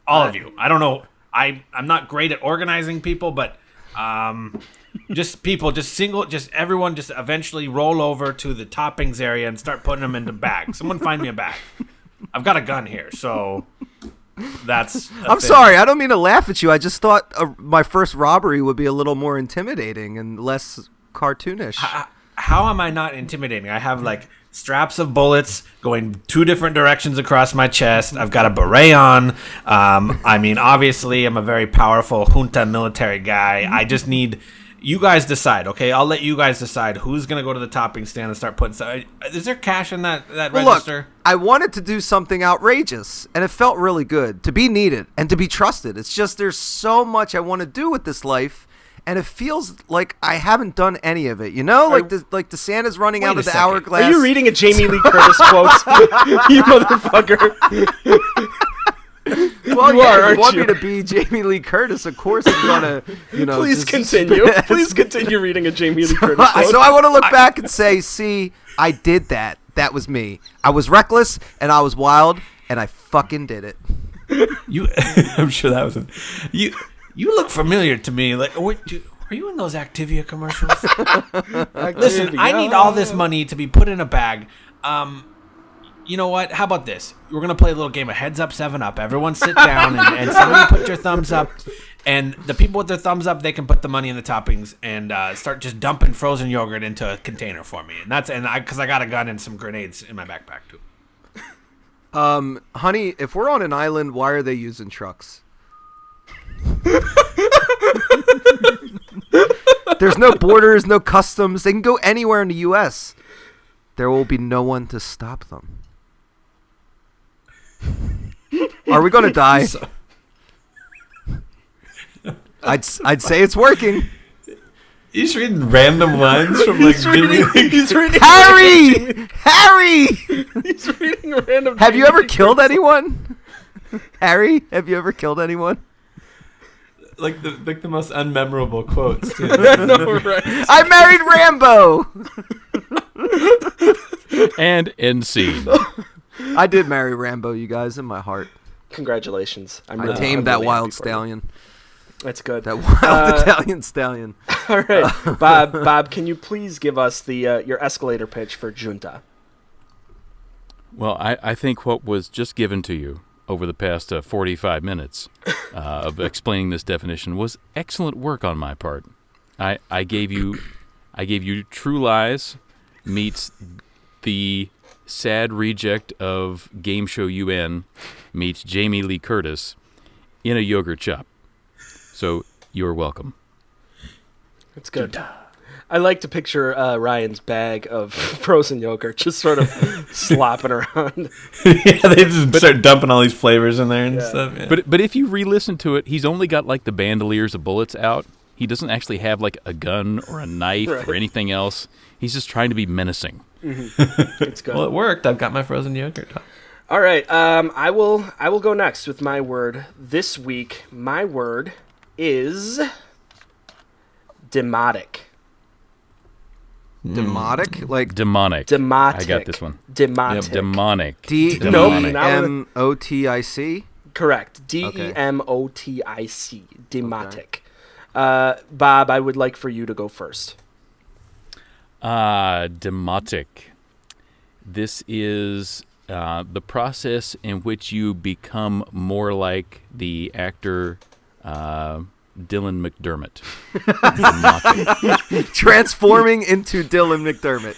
All of you. I don't know. I'm not great at organizing people, but just everyone just eventually roll over to the toppings area and start putting them into bags. Someone find me a bag. I've got a gun here, so that's I'm sorry, I don't mean to laugh at you. I just thought my first robbery would be a little more intimidating and less cartoonish. How am I not intimidating? I have like straps of bullets going 2 different directions across my chest. I've got a beret on. I mean, obviously, I'm a very powerful junta military guy. I just need you guys decide, okay? I'll let you guys decide who's going to go to the topping stand and start putting stuff. Is there cash in that register? Look, I wanted to do something outrageous, and it felt really good to be needed and to be trusted. It's just there's so much I want to do with this life. And it feels like I haven't done any of it, you know? Like the sand is running out of the hourglass. Are you reading a Jamie Lee Curtis quote? You motherfucker. Well, You are, you aren't want you? me to be Jamie Lee Curtis? Of course, I'm gonna, Please just continue. spit. Please continue reading a Jamie Lee Curtis quote. So I want to look back and say, see, I did that. That was me. I was reckless and I was wild, and I fucking did it. I'm sure that was You look familiar to me. Like, are you in those Activia commercials? Listen, I need all this money to be put in a bag. You know what? How about this? We're going to play a little game of Heads Up, 7 Up. Everyone sit down and somebody put your thumbs up. And the people with their thumbs up, they can put the money in the toppings and start just dumping frozen yogurt into a container for me. And because I got a gun and some grenades in my backpack, too. Honey, if we're on an island, why are they using trucks? There's no borders, no customs. They can go anywhere in the U.S. There will be no one to stop them. Are we going to die? I'd say it's working. He's reading random lines from like Jimmy. He's reading Harry! He's reading random. Have you ever killed anyone? Harry, have you ever killed anyone? Like the most unmemorable quotes. Too. No, right. I married Rambo. And end scene. I did marry Rambo, you guys, in my heart. Congratulations. I tamed that wild stallion. That's good. That wild Italian stallion. All right, Bob, can you please give us the your escalator pitch for Junta? Well, I think what was just given to you over the past 45 minutes of explaining this definition was excellent work on my part. I gave you True Lies meets the sad reject of Game Show UN meets Jamie Lee Curtis in a yogurt shop. So you're welcome. That's good. I like to picture Ryan's bag of frozen yogurt just sort of slopping around. Yeah, they just start dumping all these flavors in there and stuff. Yeah. But if you re-listen to it, he's only got like the bandoliers of bullets out. He doesn't actually have like a gun or a knife or anything else. He's just trying to be menacing. Mm-hmm. It's good. Well, it worked. I've got my frozen yogurt. All right. I will go next with my word this week. My word is demotic. Demotic? Like Demonic. Demotic. I got this one. Demotic. Yep, demonic. D-E-M-O-T-I-C? Correct. D-E-M-O-T-I-C. Demotic. Bob, I would like for you to go first. Demotic. This is the process in which you become more like the actor Dylan McDermott. Transforming into Dylan McDermott.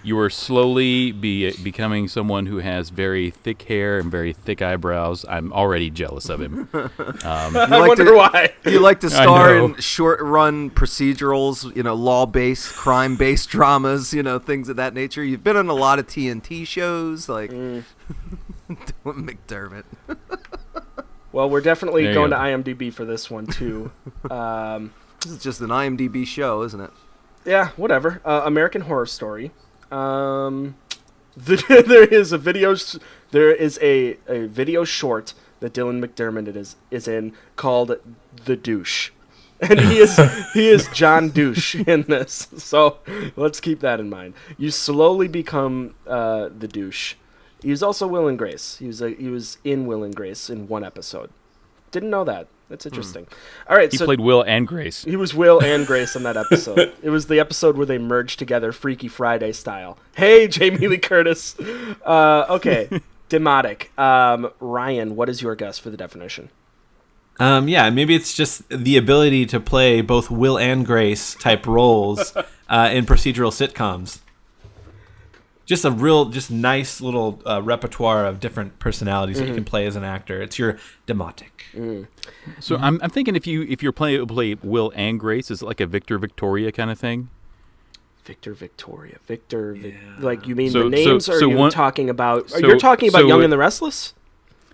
You are slowly becoming someone who has very thick hair and very thick eyebrows. I'm already jealous of him. I wonder why. You like to star in short-run procedurals, law-based, crime-based dramas, things of that nature. You've been on a lot of TNT shows, like Dylan McDermott. Well, we're definitely going to IMDb for this one, too. This is just an IMDb show, isn't it? Yeah, whatever. American Horror Story. There is a video short that Dylan McDermott is in called The Douche. And he is John Douche in this. So let's keep that in mind. You slowly become the douche. He was also Will and Grace. He was in Will and Grace in one episode. Didn't know that. That's interesting. All right, he played Will and Grace. He was Will and Grace in that episode. It was the episode where they merged together, Freaky Friday style. Hey, Jamie Lee Curtis. Okay, demotic. Ryan, what is your guess for the definition? Maybe it's just the ability to play both Will and Grace type roles in procedural sitcoms. Just a nice little repertoire of different personalities that you can play as an actor. It's your demotic. So I'm thinking if you're playing Will and Grace, is it like a Victor Victoria kind of thing? Victor Victoria. Like you mean the names? Or are you talking about? You're talking about Young and the Restless?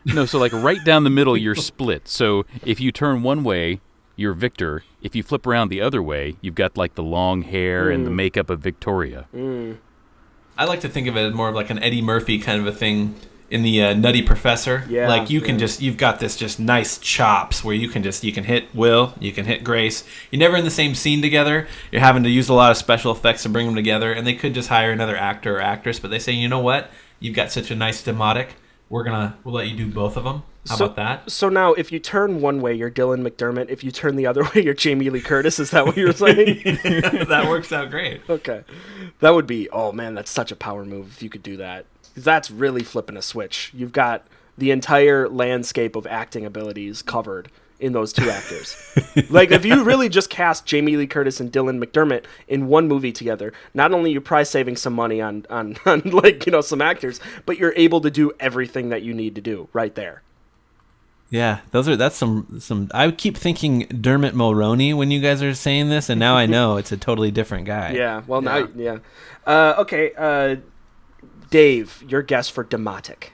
No, so like right down the middle, you're split. So if you turn one way, you're Victor. If you flip around the other way, you've got like the long hair and the makeup of Victoria. I like to think of it as more of like an Eddie Murphy kind of a thing in the Nutty Professor. Yeah, like you've got this just nice chops where you can hit Will, you can hit Grace. You're never in the same scene together. You're having to use a lot of special effects to bring them together, and they could just hire another actor or actress, but they say, you know what? You've got such a nice demotic. We'll let you do both of them. How about that? So now, if you turn one way, you're Dylan McDermott. If you turn the other way, you're Jamie Lee Curtis. Is that what you're saying? That works out great. Okay. That would be, oh man, that's such a power move if you could do that. 'Cause that's really flipping a switch. You've got the entire landscape of acting abilities covered in those two actors. Like, if you really just cast Jamie Lee Curtis and Dylan McDermott in one movie together, not only are you probably saving some money on like, some actors, but you're able to do everything that you need to do right there. Yeah, that's some. I keep thinking Dermot Mulroney when you guys are saying this, and now I know it's a totally different guy. Yeah. Well, now, yeah. Okay. Dave, your guess for demotic.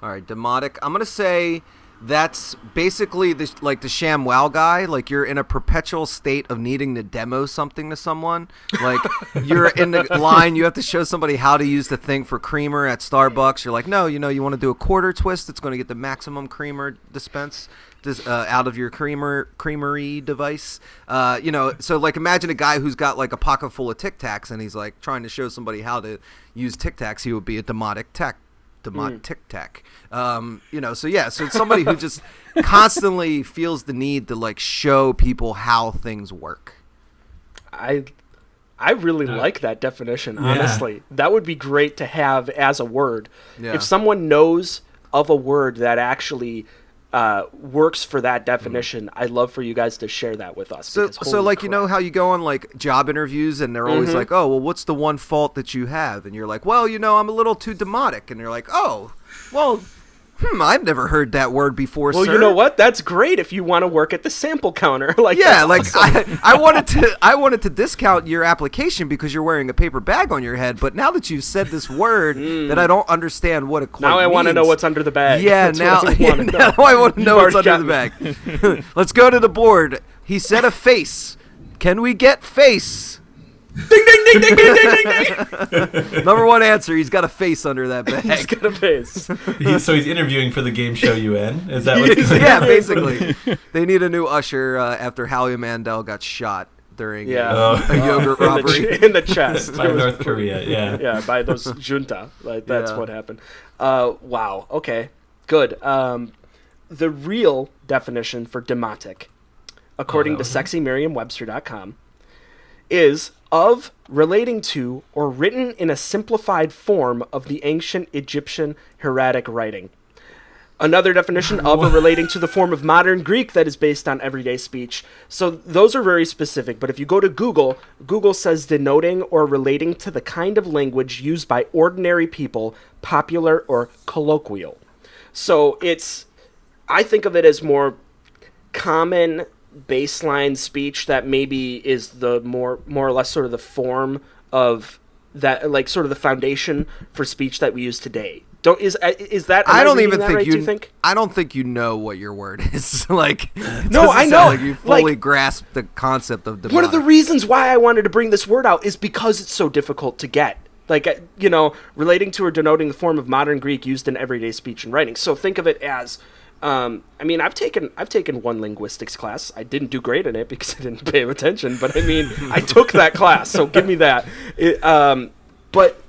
All right, demotic. I'm gonna say that's basically the sham wow guy. Like you're in a perpetual state of needing to demo something to someone. Like you're in the line, you have to show somebody how to use the thing for creamer at Starbucks. You're like, no, you want to do a quarter twist. It's going to get the maximum creamer dispense out of your creamery device. So like imagine a guy who's got like a pocket full of Tic Tacs and he's like trying to show somebody how to use Tic Tacs. He would be a demotic Tic Tac. So it's somebody who just constantly feels the need to like show people how things work. I really like that definition, honestly. That would be great to have as a word. Yeah. If someone knows of a word that actually works for that definition, I'd love for you guys to share that with us. So like, you know how you go on like job interviews and they're always like, oh, well, what's the one fault that you have? And you're like, well, I'm a little too demotic. And you're like, oh, well, I've never heard that word before, well, sir. You know what? That's great if you want to work at the sample counter. Awesome. I wanted to discount your application because you're wearing a paper bag on your head. But now that you've said this word that I don't understand what it quite means. Now I want to know what's under the bag. Yeah, now I want to know what's under the bag. Let's go to the board. He said a face. Can we get face? Ding, ding, ding, ding, ding, ding, ding, ding. Number one answer, he's got a face under that bag. He's got a face. So he's interviewing for the game show UN? Is that what he's saying? Yeah, basically. They need a new usher after Howie Mandel got shot during a yogurt robbery. In the chest. By North Korea, yeah. Yeah, by those junta. That's what happened. Wow, okay, good. The real definition for demotic, according to sexymerriam-webster.com, is of, relating to, or written in a simplified form of the ancient Egyptian hieratic writing. Another definition of or relating to the form of modern Greek that is based on everyday speech. So those are very specific, but if you go to Google, Google says denoting or relating to the kind of language used by ordinary people, popular or colloquial. So I think of it as more common baseline speech that maybe is the more or less sort of the form of that, like sort of the foundation for speech that we use today. Is that? I don't even think right, you think. I don't think you know what your word is. Like, no, I know. Like you fully grasp the concept of demotic. One of the reasons why I wanted to bring this word out is because it's so difficult to get. Like, relating to or denoting the form of modern Greek used in everyday speech and writing. So think of it as. I've taken one linguistics class. I didn't do great in it because I didn't pay attention. But I took that class, so give me that. But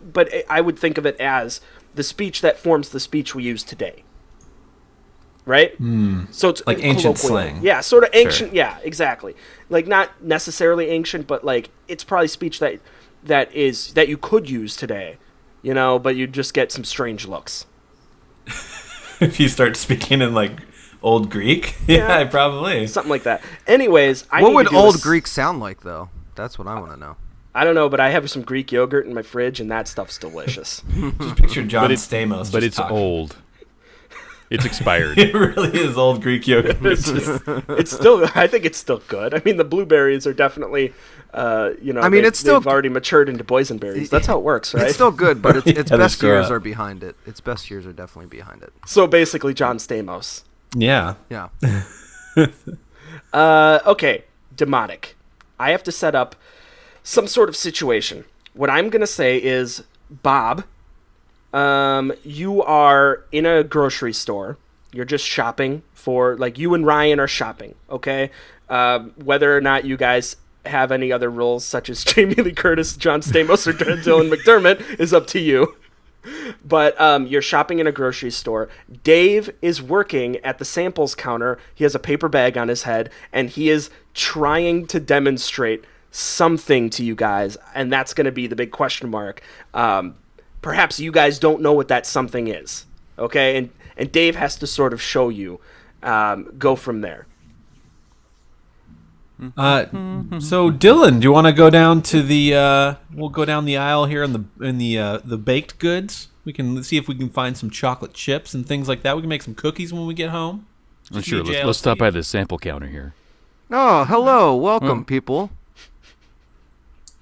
I would think of it as the speech that forms the speech we use today. Right? So it's like ancient slang. Yeah, sort of ancient. Sure. Yeah, exactly. Like not necessarily ancient, but like it's probably speech that you could use today. But you just get some strange looks. If you start speaking in like old Greek, yeah, probably something like that. Anyways, what would old Greek sound like though? That's what I want to know. I don't know, but I have some Greek yogurt in my fridge, and that stuff's delicious. Just picture John Stamos, but it's old. It's expired. It really is old Greek yogurt. It's still. I think it's still good. I mean, the blueberries are definitely. It's still they've already matured into boysenberries. That's how it works, right? It's still good, but its best years are behind it. Its best years are definitely behind it. So basically, John Stamos. Yeah. Yeah. Okay, demotic. I have to set up some sort of situation. What I'm gonna say is, Bob, you are in a grocery store. You're just shopping for, like, you and Ryan are shopping. Okay, whether or not you guys have any other roles, such as Jamie Lee Curtis, John Stamos, or Dylan McDermott, is up to you. But you're shopping in a grocery store. Dave is working at the samples counter. He has a paper bag on his head, and he is trying to demonstrate something to you guys, and that's going to be the big question mark. Perhaps you guys don't know what that something is, okay? And Dave has to sort of show you. Go from there. So Dylan, do you want to go down to the? We'll go down the aisle here in the baked goods. We can see if we can find some chocolate chips and things like that. We can make some cookies when we get home. Sure, let's stop by the sample counter here. Oh, hello. Welcome, people.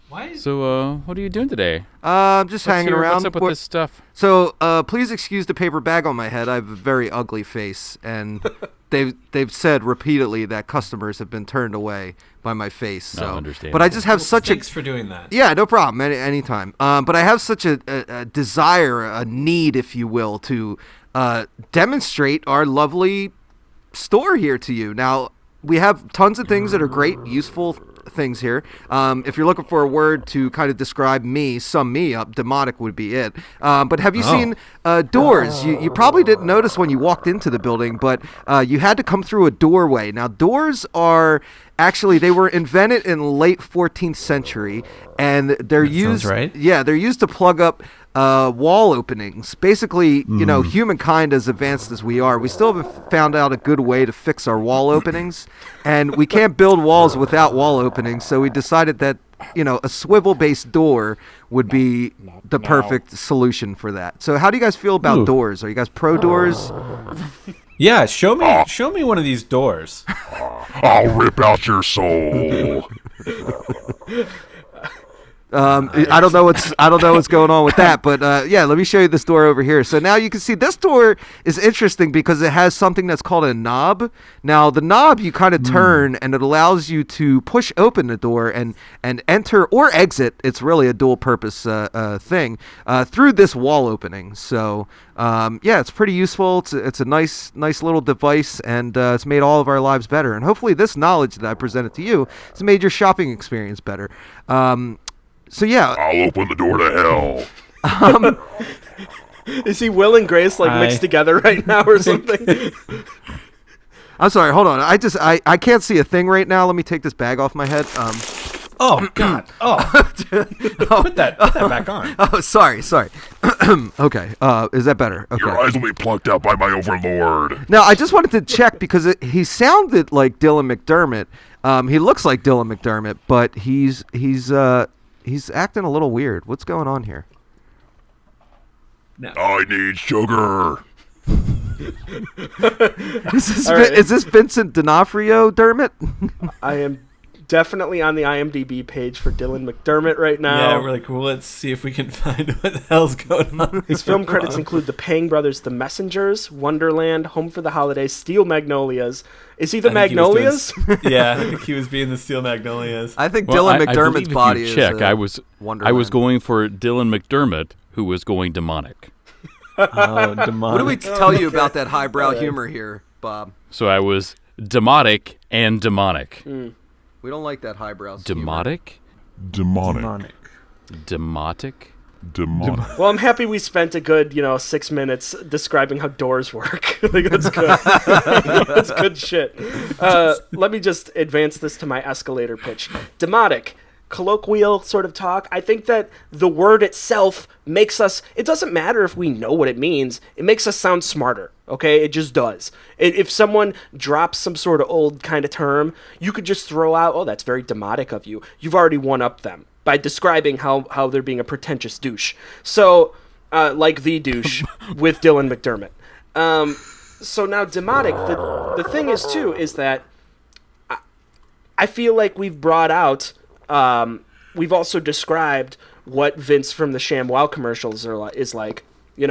Why? So, what are you doing today? Just hanging around. What's up with this stuff? So, please excuse the paper bag on my head. I have a very ugly face, and they've said repeatedly that customers have been turned away by my face. So, understand. But I just have Thanks for doing that. Yeah, no problem. Anytime. But I have such a desire, a need, if you will, to demonstrate our lovely store here to you. Now, we have tons of things that are great, useful things here. If you're looking for a word to kind of describe me, sum me up, demonic would be it. But have you seen doors? You probably didn't notice when you walked into the building, but you had to come through a doorway. Now, doors are actually, they were invented in the late 14th century, and they're used. Sounds right. Yeah, they're used to plug up wall openings. Basically, you know, humankind, as advanced as we are, we still haven't found out a good way to fix our wall openings, and we can't build walls without wall openings. So we decided that, you know, a swivel-based door would be the perfect solution for that. So how do you guys feel about doors? Are you guys pro doors? Yeah, show me one of these doors. I'll rip out your soul. I don't know what's going on with that, but yeah, let me show you this door over here. So now you can see this door is interesting because it has something that's called a knob. Now the knob you kind of turn, and it allows you to push open the door and enter or exit. It's really a dual purpose thing through this wall opening. So yeah, it's pretty useful. It's a nice little device, and it's made all of our lives better. And hopefully this knowledge that I presented to you has made your shopping experience better. So yeah, I'll open the door to hell. Is he Will and Grace mixed together right now or something? I'm sorry. Hold on. I can't see a thing right now. Let me take this bag off my head. Oh God! Oh, put that back on. Oh, sorry. Okay. Is that better? Okay. Your eyes will be plucked out by my overlord. Now, I just wanted to check because he sounded like Dylan McDermott. He looks like Dylan McDermott, but he's acting a little weird. What's going on here? No. I need sugar. Is this Vincent D'Onofrio, Dermot? I am definitely on the IMDb page for Dylan McDermott right now. Yeah, really cool. Let's see if we can find what the hell's going on. His film credits include The Pang Brothers, The Messengers, Wonderland, Home for the Holidays, Steel Magnolias. Is he the Magnolias? Yeah, I think he was being the Steel Magnolias. I think Dylan McDermott's body is I was going for Dylan McDermott, who was going demonic. Oh, demonic. What do we tell you about that highbrow humor here, Bob? So I was demotic and demonic. We don't like that highbrow humor. Demotic? Demonic. Demotic? Demonic. Well, I'm happy we spent a good, 6 minutes describing how doors work. That's good. That's good shit. Let me just advance this to my escalator pitch. Demotic. Colloquial sort of talk. I think that the word itself makes us, it doesn't matter if we know what it means, it makes us sound smarter, okay? It just does. If someone drops some sort of old kind of term, you could just throw out, oh, that's very demotic of you. You've already one-upped them by describing how they're being a pretentious douche. So, like the douche with Dylan McDermott. So now demotic, the thing is too, is that I feel like we've brought out, we've also described what Vince from the ShamWow commercials is like, He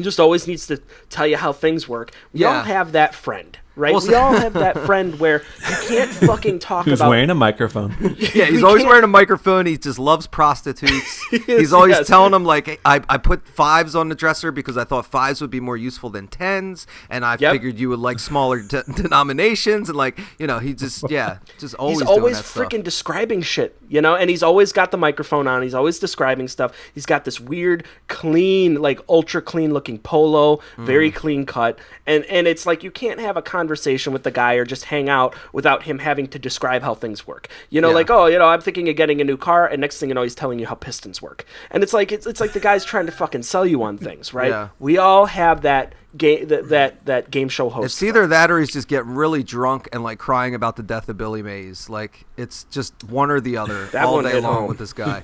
just always needs to tell you how things work. We all have that friend, right? Well, we all have that friend where you can't fucking talk Who's about... wearing a microphone. Yeah, he's always wearing a microphone. He just loves prostitutes. He's always telling them, like, I put 5s on the dresser because I thought 5s would be more useful than 10s, and I figured you would like smaller denominations, and he just always he's doing always that stuff. freaking describing shit, and he's always got the microphone on. He's always describing stuff. He's got this weird, clean, like ultra clean looking polo, very clean cut, and it's like you can't have a conversation with the guy or just hang out without him having to describe how things work. I'm thinking of getting a new car, and next thing you know, he's telling you how pistons work, and it's like the guy's trying to fucking sell you on things, right? Yeah. We all have that that game show host. It's either that or he's just getting really drunk and like crying about the death of Billy Mays. Like it's just one or the other all day long with this guy.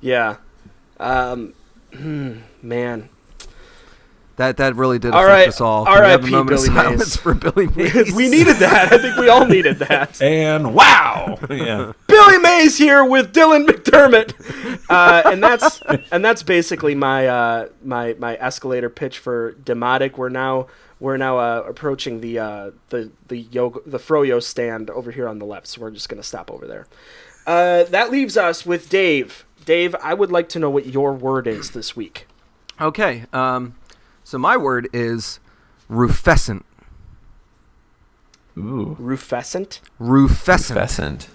Yeah. Man. That really did All affect right. us all. R.I.P. Can we have a moment Billy of Mays. silence for Billy Mays? We needed that. I think we all needed that. And wow! Yeah. Billy Mays here with Dylan McDermott, and that's basically my my escalator pitch for Demotic. We're now approaching the Froyo stand over here on the left, so we're just gonna stop over there. That leaves us with Dave. Dave, I would like to know what your word is this week. Okay. So my word is rufescent. Ooh. Rufescent? Rufescent. Pheasant.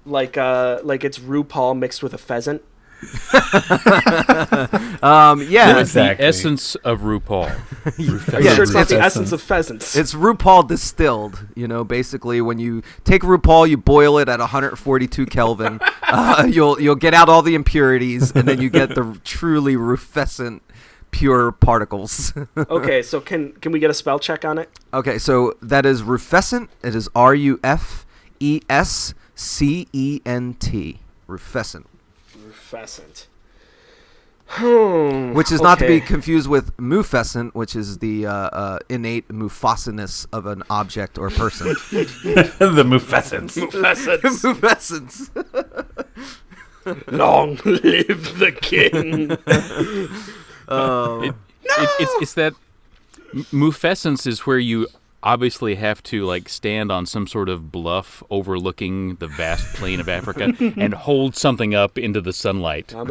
Like it's RuPaul mixed with a pheasant? Yeah. It's the essence of RuPaul. Are you sure it's not the essence of pheasants? It's RuPaul distilled. Basically when you take RuPaul, you boil it at 142 Kelvin. You'll get out all the impurities, and then you get the truly rufescent, pure particles. Okay, so can we get a spell check on it? Okay, so that is rufescent. It is RUFESCENT. Rufescent. Rufescent. Which is not to be Okay. confused with mufescent, which is the innate mufasiness of an object or person. The Mufessants. Mufescence. Long live the king. It's that mufescence is where you obviously have to like stand on some sort of bluff overlooking the vast plain of Africa and hold something up into the sunlight. I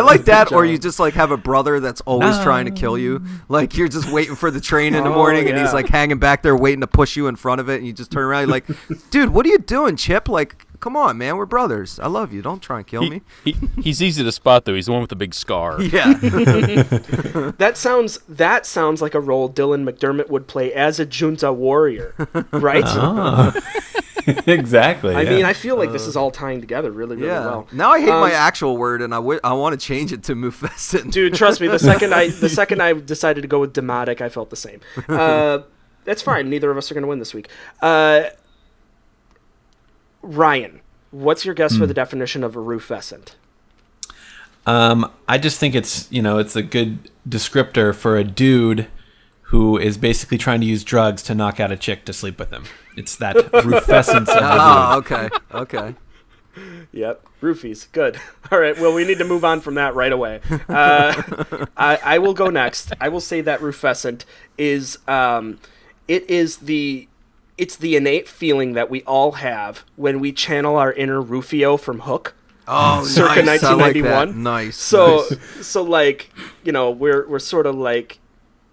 like that, or you just like have a brother that's always trying to kill you. Like you're just waiting for the train in the morning, and he's yeah. like hanging back there waiting to push you in front of it, and you just turn around, you're like, dude, what are you doing, Chip? Like, come on, man, we're brothers. I love you. Don't try and kill me. He's easy to spot though. He's the one with the big scar. Yeah. That sounds like a role Dylan McDermott would play as a junta warrior, right? Exactly. I yeah. mean, I feel like this is all tying together really, really Yeah. well. Now I hate my actual word, and I want to change it to mufescent. Dude, trust me. The second I decided to go with demotic, I felt the same. That's fine. Neither of us are going to win this week. Ryan, what's your guess for the definition of a rufescent? I just think it's a good descriptor for a dude who is basically trying to use drugs to knock out a chick to sleep with him. It's that rufescence of the dude. Okay. Yep, roofies. Good. All right. Well, we need to move on from that right away. I will go next. I will say that rufescent is it's the innate feeling that we all have when we channel our inner Rufio from Hook. Oh, circa nice. 1991. I like that. Nice. So like, we're sort of like,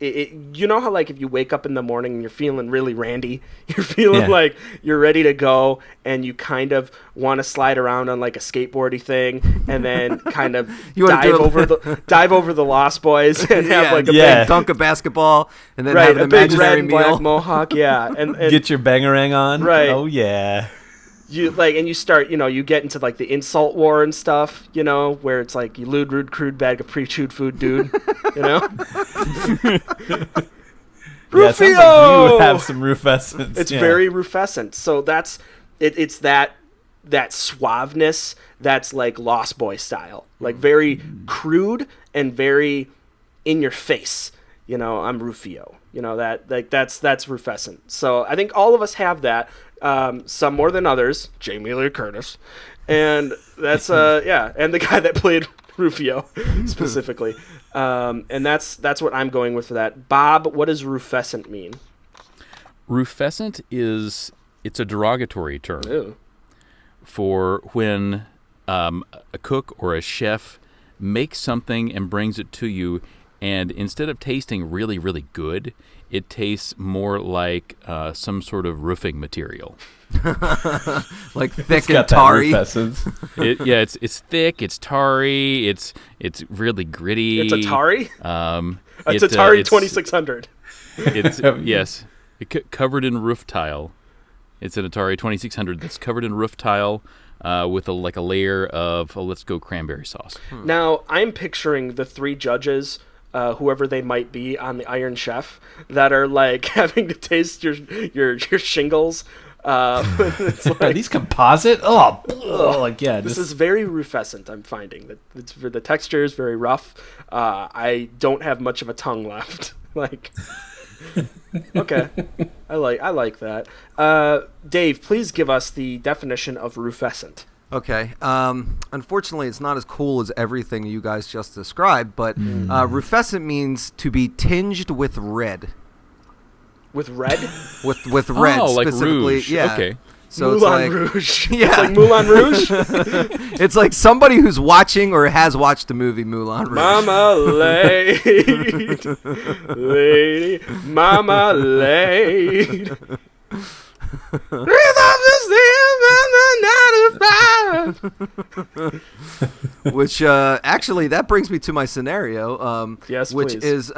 you know how like if you wake up in the morning and you're feeling really randy, you're feeling like you're ready to go, and you kind of want to slide around on like a skateboardy thing, and then kind of dive over the Lost Boys and have like a big dunk of basketball, and then have an a big red imaginary and meal. black mohawk, and Get your bangarang on. Right. Oh yeah. you like, and you start, you get into like the insult war and stuff, where it's like you lewd, rude, crude, bag of pre-chewed food, dude, Yeah, it sounds like you have some rufescence. It's very rufescent. So that's it's that suaveness that's like Lost Boy style, like very crude and very in your face. I'm Rufio. That's rufescent. So I think all of us have that. Some more than others. Jamie Lee Curtis, and that's and the guy that played Rufio specifically. And that's what I'm going with for that. Bob, what does rufescent mean? Rufescent it's a derogatory term. Ew. For when a cook or a chef makes something and brings it to you, and instead of tasting really, really good, it tastes more like some sort of roofing material. Like thick and tarry. It's thick, it's tarry, it's really gritty. It's Atari? It's It's Atari 2600. Yes. Covered in roof tile. It's an Atari 2600 that's covered in roof tile with a layer of, let's go cranberry sauce. Now, I'm picturing the three judges, whoever they might be on the Iron Chef, that are like having to taste your shingles It's Are like, these composite? Oh, like yeah. this Just, is very rufescent. I'm finding that the texture is very rough. I don't have much of a tongue left. Like, okay, I like that. Dave, please give us the definition of rufescent. Okay. Unfortunately, it's not as cool as everything you guys just described, but rufescent means to be tinged with red. With red? With red, Oh, like specifically. rouge. Yeah. Okay. So Moulin it's like, Rouge. Yeah. It's like Moulin Rouge. it's like somebody who's watching or has watched the movie Moulin Rouge. Mama laid, lady, mama laid. Which actually that brings me to my scenario. Yes, which please.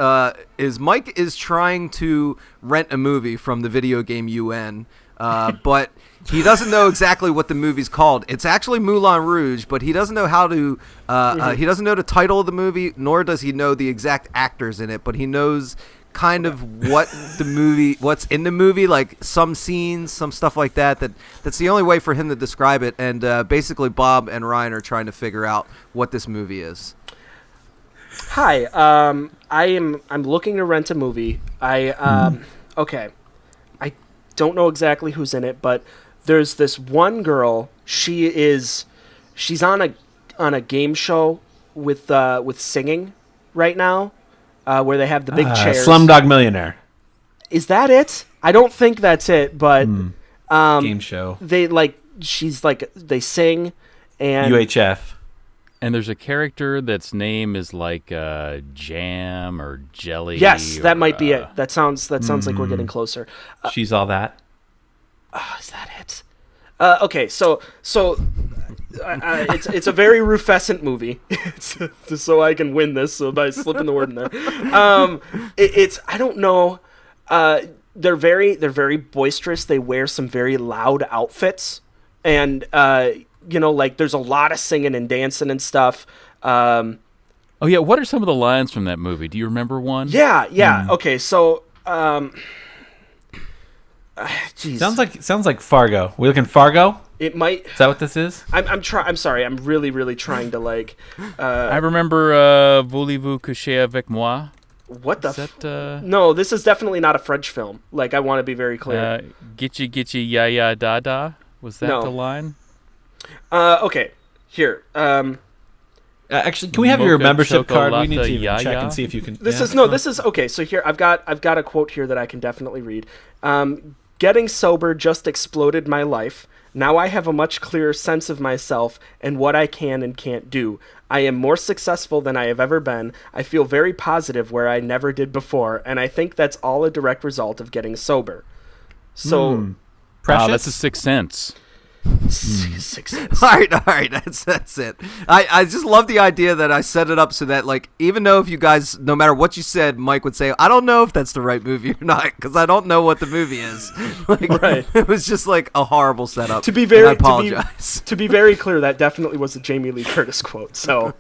is Mike is trying to rent a movie from the video game UN, but he doesn't know exactly what the movie's called. It's actually Moulin Rouge, but he doesn't know how to. He doesn't know the title of the movie, nor does he know the exact actors in it. But he knows kind of what's in the movie, like some scenes, some stuff like that. That's the only way for him to describe it. And basically, Bob and Ryan are trying to figure out what this movie is. Hi, I'm looking to rent a movie. Okay, I don't know exactly who's in it, but there's this one girl. She's on a game show with singing right now, where they have the big chairs. Slumdog Millionaire. Is that it? I don't think that's it, but Game show. they they sing and UHF. And there's a character that's name is like Jam or Jelly. yes, or, that might be it. That sounds like we're getting closer. She's all that. Is that it? Okay, so it's a very rufescent movie. Just so I can win this, so by slipping the word in there. It's I don't know. They're very boisterous. They wear some very loud outfits, and like there's a lot of singing and dancing and stuff. Oh yeah, what are some of the lines from that movie? Do you remember one? Yeah. Okay, so geez. Sounds like Fargo. We looking Fargo? It might. Is that what this is? I'm sorry. I'm really trying to like. I remember Voulez-vous coucher avec moi? What the? Is that, No, this is definitely not a French film. Like, I want to be very clear. Gitchy ya ya da da? Was that No. the line? Okay. Here. Actually, can we have your Mocha membership card? We need to chocolate even check yaya? and see if you can. This yeah. is okay. So here, I've got a quote here that I can definitely read. Getting sober just exploded my life. Now I have a much clearer sense of myself and what I can and can't do. I am more successful than I have ever been. I feel very positive where I never did before, and I think that's all a direct result of getting sober. So, Precious? That's a Sixth Sense. success. All right, that's it. I just love the idea that I set it up so that, like, even though if you guys, no matter what you said, Mike would say, I don't know if that's the right movie or not, because I don't know what the movie is. Like, Right. It was just like a horrible setup. To be and very I apologize. To be very clear, that definitely was a Jamie Lee Curtis quote. So,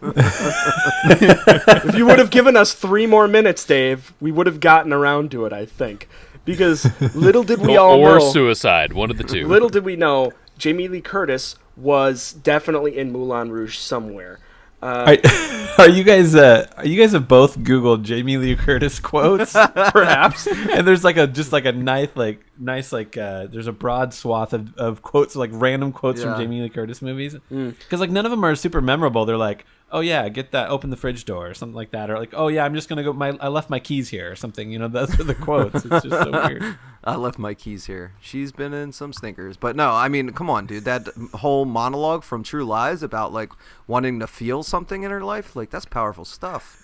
if you would have given us 3 more minutes, Dave, we would have gotten around to it. I think, because little did we all or know. suicide, one of the two. Little did we know, Jamie Lee Curtis was definitely in Moulin Rouge somewhere. Are you guys have both Googled Jamie Lee Curtis quotes? Perhaps. And there's like a nice there's a broad swath of quotes, like random quotes Yeah. from Jamie Lee Curtis movies. Because like none of them are super memorable. They're like, oh yeah, get that, open the fridge door or something like that, or like, oh yeah, I'm just gonna go. I left my keys here or something. You know, those are the quotes. It's just so weird. I left my keys here. She's been in some stinkers. But no, I mean, come on, dude. That whole monologue from True Lies about, like, wanting to feel something in her life, like, that's powerful stuff.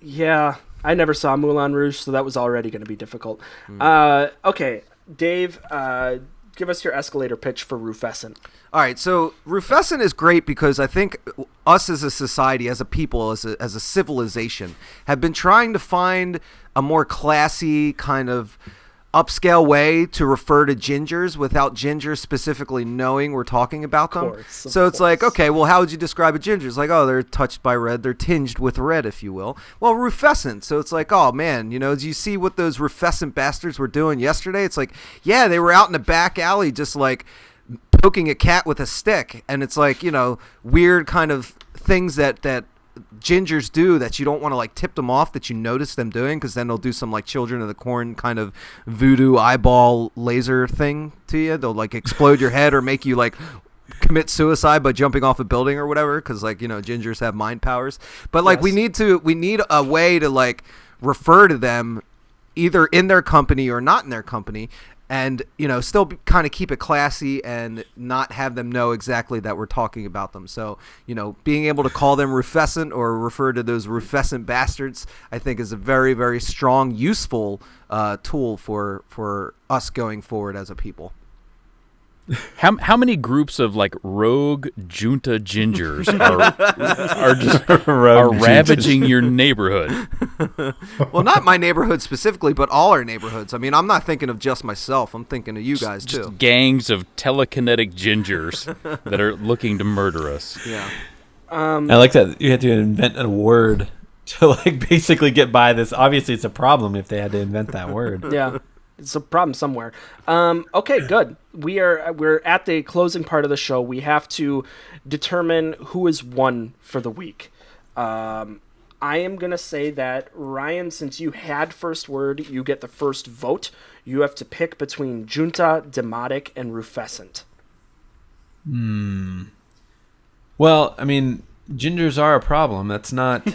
Yeah, I never saw Moulin Rouge, so that was already going to be difficult. Okay, Dave, give us your escalator pitch for Rufescent. All right, so Rufescent is great because I think us as a society, as a people, as a civilization, have been trying to find a more classy kind of upscale way to refer to gingers without gingers specifically knowing we're talking about them. So it's like, okay, well, how would you describe a ginger? It's like, oh, they're touched by red. They're tinged with red, if you will. Well, rufescent. So it's like, oh, man, do you see what those rufescent bastards were doing yesterday? It's like, yeah, they were out in the back alley just like poking a cat with a stick. And it's like, weird kind of things that gingers do that you don't want to like tip them off that you notice them doing, because then they'll do some like Children of the Corn kind of voodoo eyeball laser thing to you. They'll like explode your head or make you like commit suicide by jumping off a building or whatever, because like gingers have mind powers. But like we need a way to like refer to them either in their company or not in their company, and still kind of keep it classy and not have them know exactly that we're talking about them. So being able to call them rufescent or refer to those rufescent bastards, I think, is a very, very strong, useful tool for us going forward as a people. How many groups of like rogue junta gingers are ravaging your neighborhood? Well, not my neighborhood specifically, but all our neighborhoods. I mean, I'm not thinking of just myself. I'm thinking of you guys too. Just gangs of telekinetic gingers that are looking to murder us. Yeah. I like that you had to invent a word to like basically get by this. Obviously, it's a problem if they had to invent that word. Yeah. It's a problem somewhere. Okay, good. We're at the closing part of the show. We have to determine who is won for the week. I am going to say that, Ryan, since you had first word, you get the first vote. You have to pick between junta, demotic, and rufescent. Well, I mean, gingers are a problem. That's not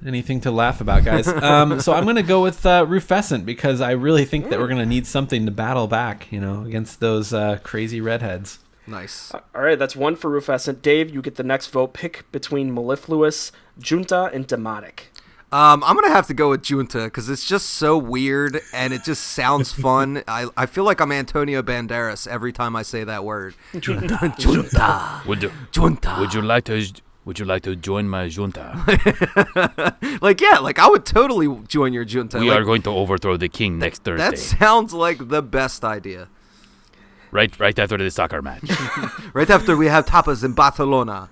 anything to laugh about, guys. So I'm going to go with rufescent, because I really think that we're going to need something to battle back, against those crazy redheads. Nice. All right, that's one for rufescent. Dave, you get the next vote. Pick between mellifluous, junta, and demotic. I'm going to have to go with junta, because it's just so weird and it just sounds fun. I feel like I'm Antonio Banderas every time I say that word. Junta. Junta. Junta. Would you like to join my junta? I would totally join your junta. We are going to overthrow the king next Thursday. That sounds like the best idea. Right after the soccer match. Right after we have tapas in Barcelona.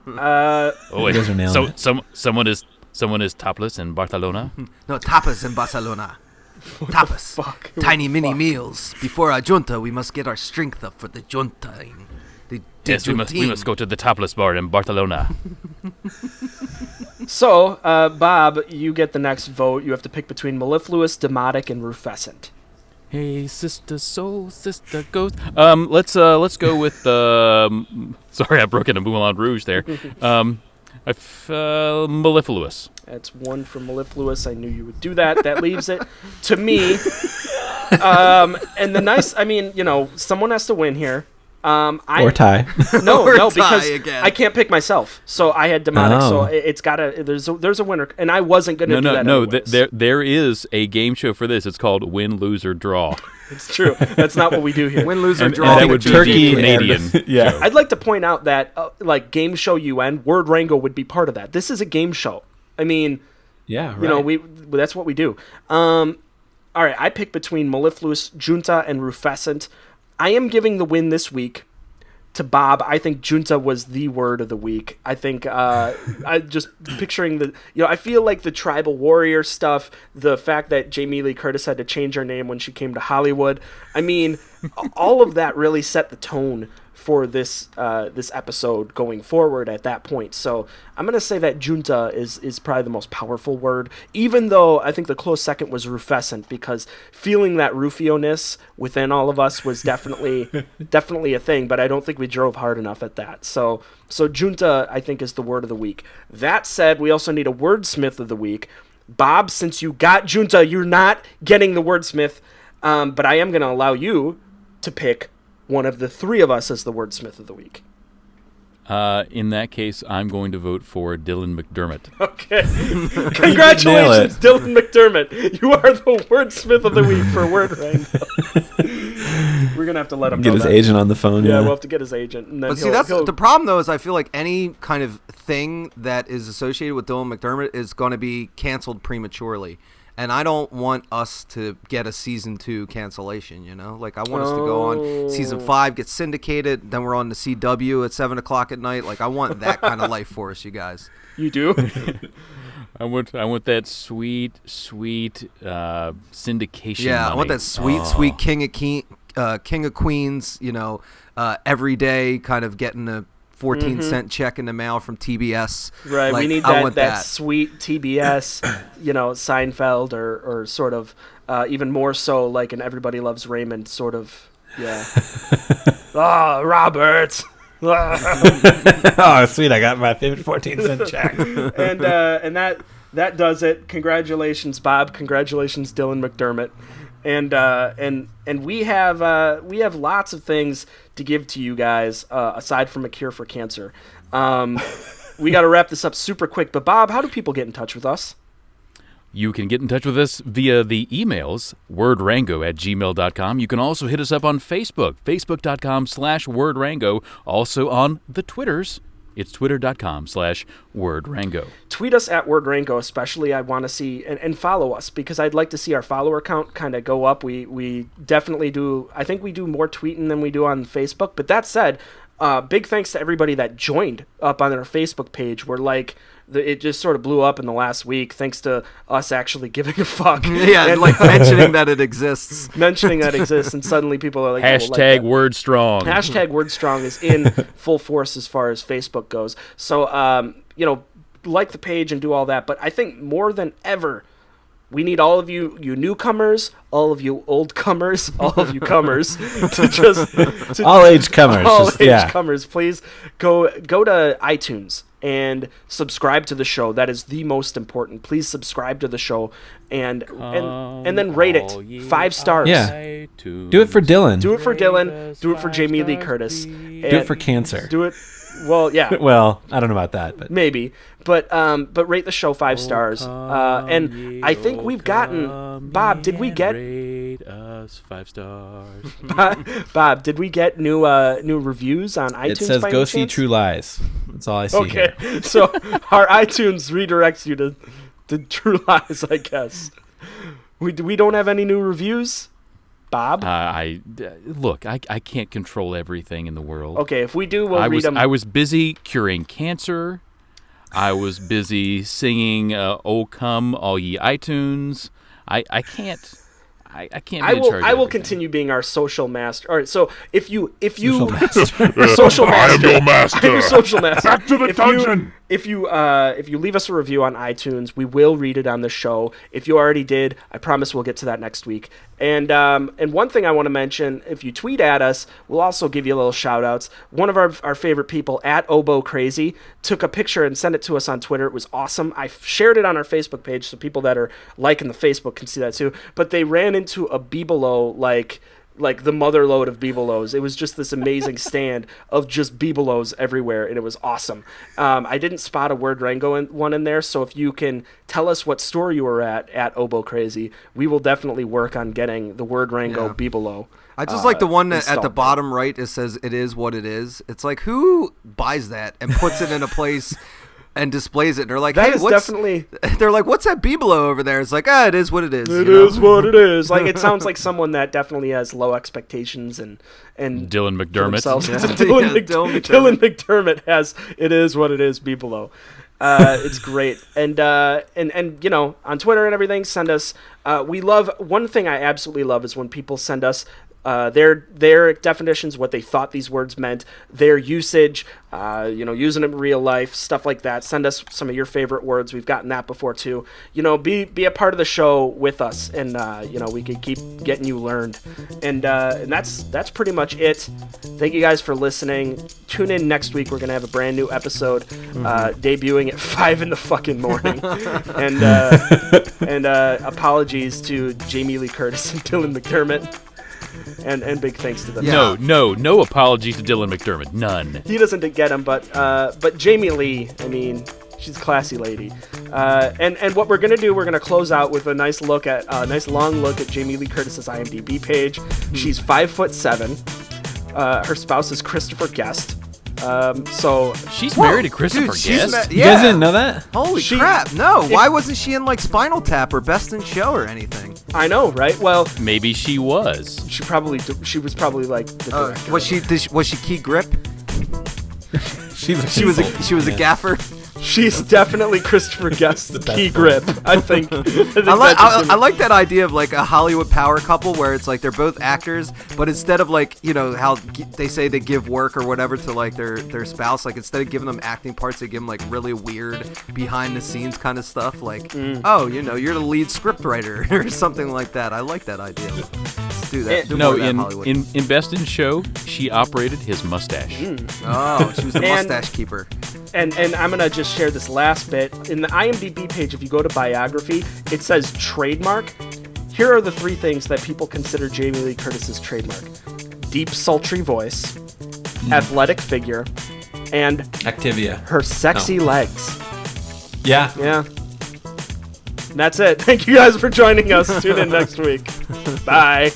Oh wait, You guys are nailing it. someone is topless in Barcelona? No, tapas in Barcelona. Tapas. Tiny mini meals. Before our junta, we must get our strength up for the junta. Yes, we must go to the topless bar in Barcelona. So, Bob, you get the next vote. You have to pick between mellifluous, demotic, and rufescent. Hey, sister soul, sister ghost. Let's go with sorry, I broke into Moulin Rouge there. Mellifluous. That's one for mellifluous. I knew you would do that. That leaves it to me. And the nice, someone has to win here. Or tie. No, Or because tie again. I can't pick myself. So I had demonic. So it's gotta. There's a winner, and I wasn't gonna do that. No. There is a game show for this. It's called Win, Lose, or Draw. It's true. That's not what we do here. Win, lose, or And draw. that would be Turkey the Canadian. Yeah. I'd like to point out that Game Show UN, Word Rango would be part of that. This is a game show. I mean, Yeah, right. that's what we do. All right, I pick between mellifluous, junta, and rufescent. I am giving the win this week to Bob. I think junta was the word of the week. I think I just picturing I feel like the tribal warrior stuff, the fact that Jamie Lee Curtis had to change her name when she came to Hollywood. I mean, all of that really set the tone for this episode going forward at that point. So I'm going to say that junta is probably the most powerful word, even though I think the close second was rufescent, because feeling that Rufio-ness within all of us was definitely a thing, but I don't think we drove hard enough at that. So junta, I think, is the word of the week. That said, we also need a wordsmith of the week. Bob, since you got junta, you're not getting the wordsmith, but I am going to allow you to pick one of the three of us as the wordsmith of the week. In that case, I'm going to vote for Dylan McDermott. Okay. Congratulations, Dylan McDermott. You are the wordsmith of the week for Word Rango. We're going to have to let him Get know his that. agent on the phone. Yeah, we'll have to get his agent. And then But see, that's the problem, though, is I feel like any kind of thing that is associated with Dylan McDermott is going to be canceled prematurely. and I don't want us to get a season 2 cancellation. You know, like I want us to go on season 5, get syndicated, then we're on the CW at 7:00 at night. Like I want that kind of life for us, you guys. You do? I want that sweet syndication. Yeah, money. I want that sweet King of Queens. You know, every day kind of getting a 14-cent check in the mail from TBS. Right, like, we need that sweet TBS, Seinfeld or sort of even more so like an Everybody Loves Raymond sort of, yeah. Robert. Oh, sweet! I got my favorite 14-cent check. and that does it. Congratulations, Bob. Congratulations, Dylan McDermott. And we have lots of things to give to you guys aside from a cure for cancer. We got to wrap this up super quick. But Bob, how do people get in touch with us? You can get in touch with us via the emails, wordrango@gmail.com. You can also hit us up on Facebook, facebook.com/wordrango. Also on the Twitters, it's twitter.com/wordrango. Tweet us at wordrango, especially. I want to see, and follow us, because I'd like to see our follower count kind of go up. We definitely do. I think we do more tweeting than we do on Facebook. But that said, big thanks to everybody that joined up on our Facebook page. We're like... it just sort of blew up in the last week thanks to us actually giving a fuck. Yeah, and like mentioning that it exists. And suddenly people are like... Hashtag WordStrong. Hashtag WordStrong is in full force as far as Facebook goes. So, like the page and do all that. But I think more than ever, we need all of you newcomers, all of you old comers, all of you comers, all age comers. All age comers, please go to iTunes and subscribe to the show. That is the most important. Please subscribe to the show and then rate it 5 stars. Yeah. Do it for Dylan. Do it for Dylan. Do it for Jamie Lee Curtis. Do it for cancer. Do it. Well, yeah. Well, I don't know about that, but maybe. But rate the show 5 stars. And I think we've gotten... Bob, did we get... Rate us 5 stars. Bob, did we get new reviews on iTunes? It says by go any see chance? True Lies. That's all I see here. Okay, so our iTunes redirects you to True Lies, I guess. We don't have any new reviews? Bob? Look, I can't control everything in the world. Okay, if we do, we'll read them. I was busy curing cancer. I was busy singing "Oh Come All Ye iTunes." I can't. I can't. I will continue being our social master. All right. So if you Social master. social I am master, your master. I'm your social master. Back to the dungeon. If you leave us a review on iTunes, we will read it on the show. If you already did, I promise we'll get to that next week. And one thing I want to mention, if you tweet at us, we'll also give you a little shout outs. One of our favorite people at Oboe Crazy took a picture and sent it to us on Twitter. It was awesome. I shared it on our Facebook page so people that are liking the Facebook can see that too. But they ran into a bibelot like the mother load of bibelots. It was just this amazing stand of just bibelots everywhere, and it was awesome. I didn't spot a Word Rango one in there, so if you can tell us what store you were at Oboe Crazy, we will definitely work on getting the Word Rango bibelot. I just like the one that at the installed. bottom right, it says "It is what it is." It's like, who buys that and puts it in a place and displays it? And they're like, That hey, is what's... definitely... They're like, what's that bibelot over there? It's like, it is what it is. It is what it is. Like, it sounds like someone that definitely has low expectations and Dylan McDermott. themselves. Yeah. Dylan McDermott has "It is what it is" bibelot. It's great. And on Twitter and everything, send us. We love... One thing I absolutely love is when people send us their definitions, what they thought these words meant, their usage, using them in real life, stuff like that. Send us some of your favorite words. We've gotten that before too. Be a part of the show with us, and we can keep getting you learned. And that's pretty much it. Thank you guys for listening. Tune in next week. We're gonna have a brand new episode debuting at 5 in the fucking morning. and apologies to Jamie Lee Curtis and Dylan McDermott. And big thanks to them. Yeah. No apologies to Dylan McDermott. None. He doesn't get them, but Jamie Lee, I mean, she's a classy lady. And what we're gonna do, we're gonna close out with a nice long look at Jamie Lee Curtis's IMDb page. She's 5'7". Her spouse is Christopher Guest. So She's married to Christopher Guest. You guys didn't know that? Holy crap! No, why wasn't she in like Spinal Tap or Best in Show or anything? I know, right? Well, Maybe she was. she was probably like the director. Was she Key Grip? She was a gaffer. She's definitely Christopher Guest's key grip. I think. I like that idea of like a Hollywood power couple where it's like they're both actors, but instead of like, you know, how they say they give work or whatever to like their spouse, like instead of giving them acting parts, they give them like really weird behind the scenes kind of stuff. Like, oh, you know, you're the lead script writer or something like that. I like that idea. Let's do that. Do more of that in Hollywood. in Best in Show, she operated his mustache. Oh, she was the mustache keeper. And I'm gonna just share this last bit. In the IMDb page, if you go to biography, it says trademark. Here are the 3 things that people consider Jamie Lee Curtis's trademark: deep, sultry voice, athletic figure, and Activia. her sexy legs. Yeah. Yeah. And that's it. Thank you guys for joining us. Tune in next week. Bye.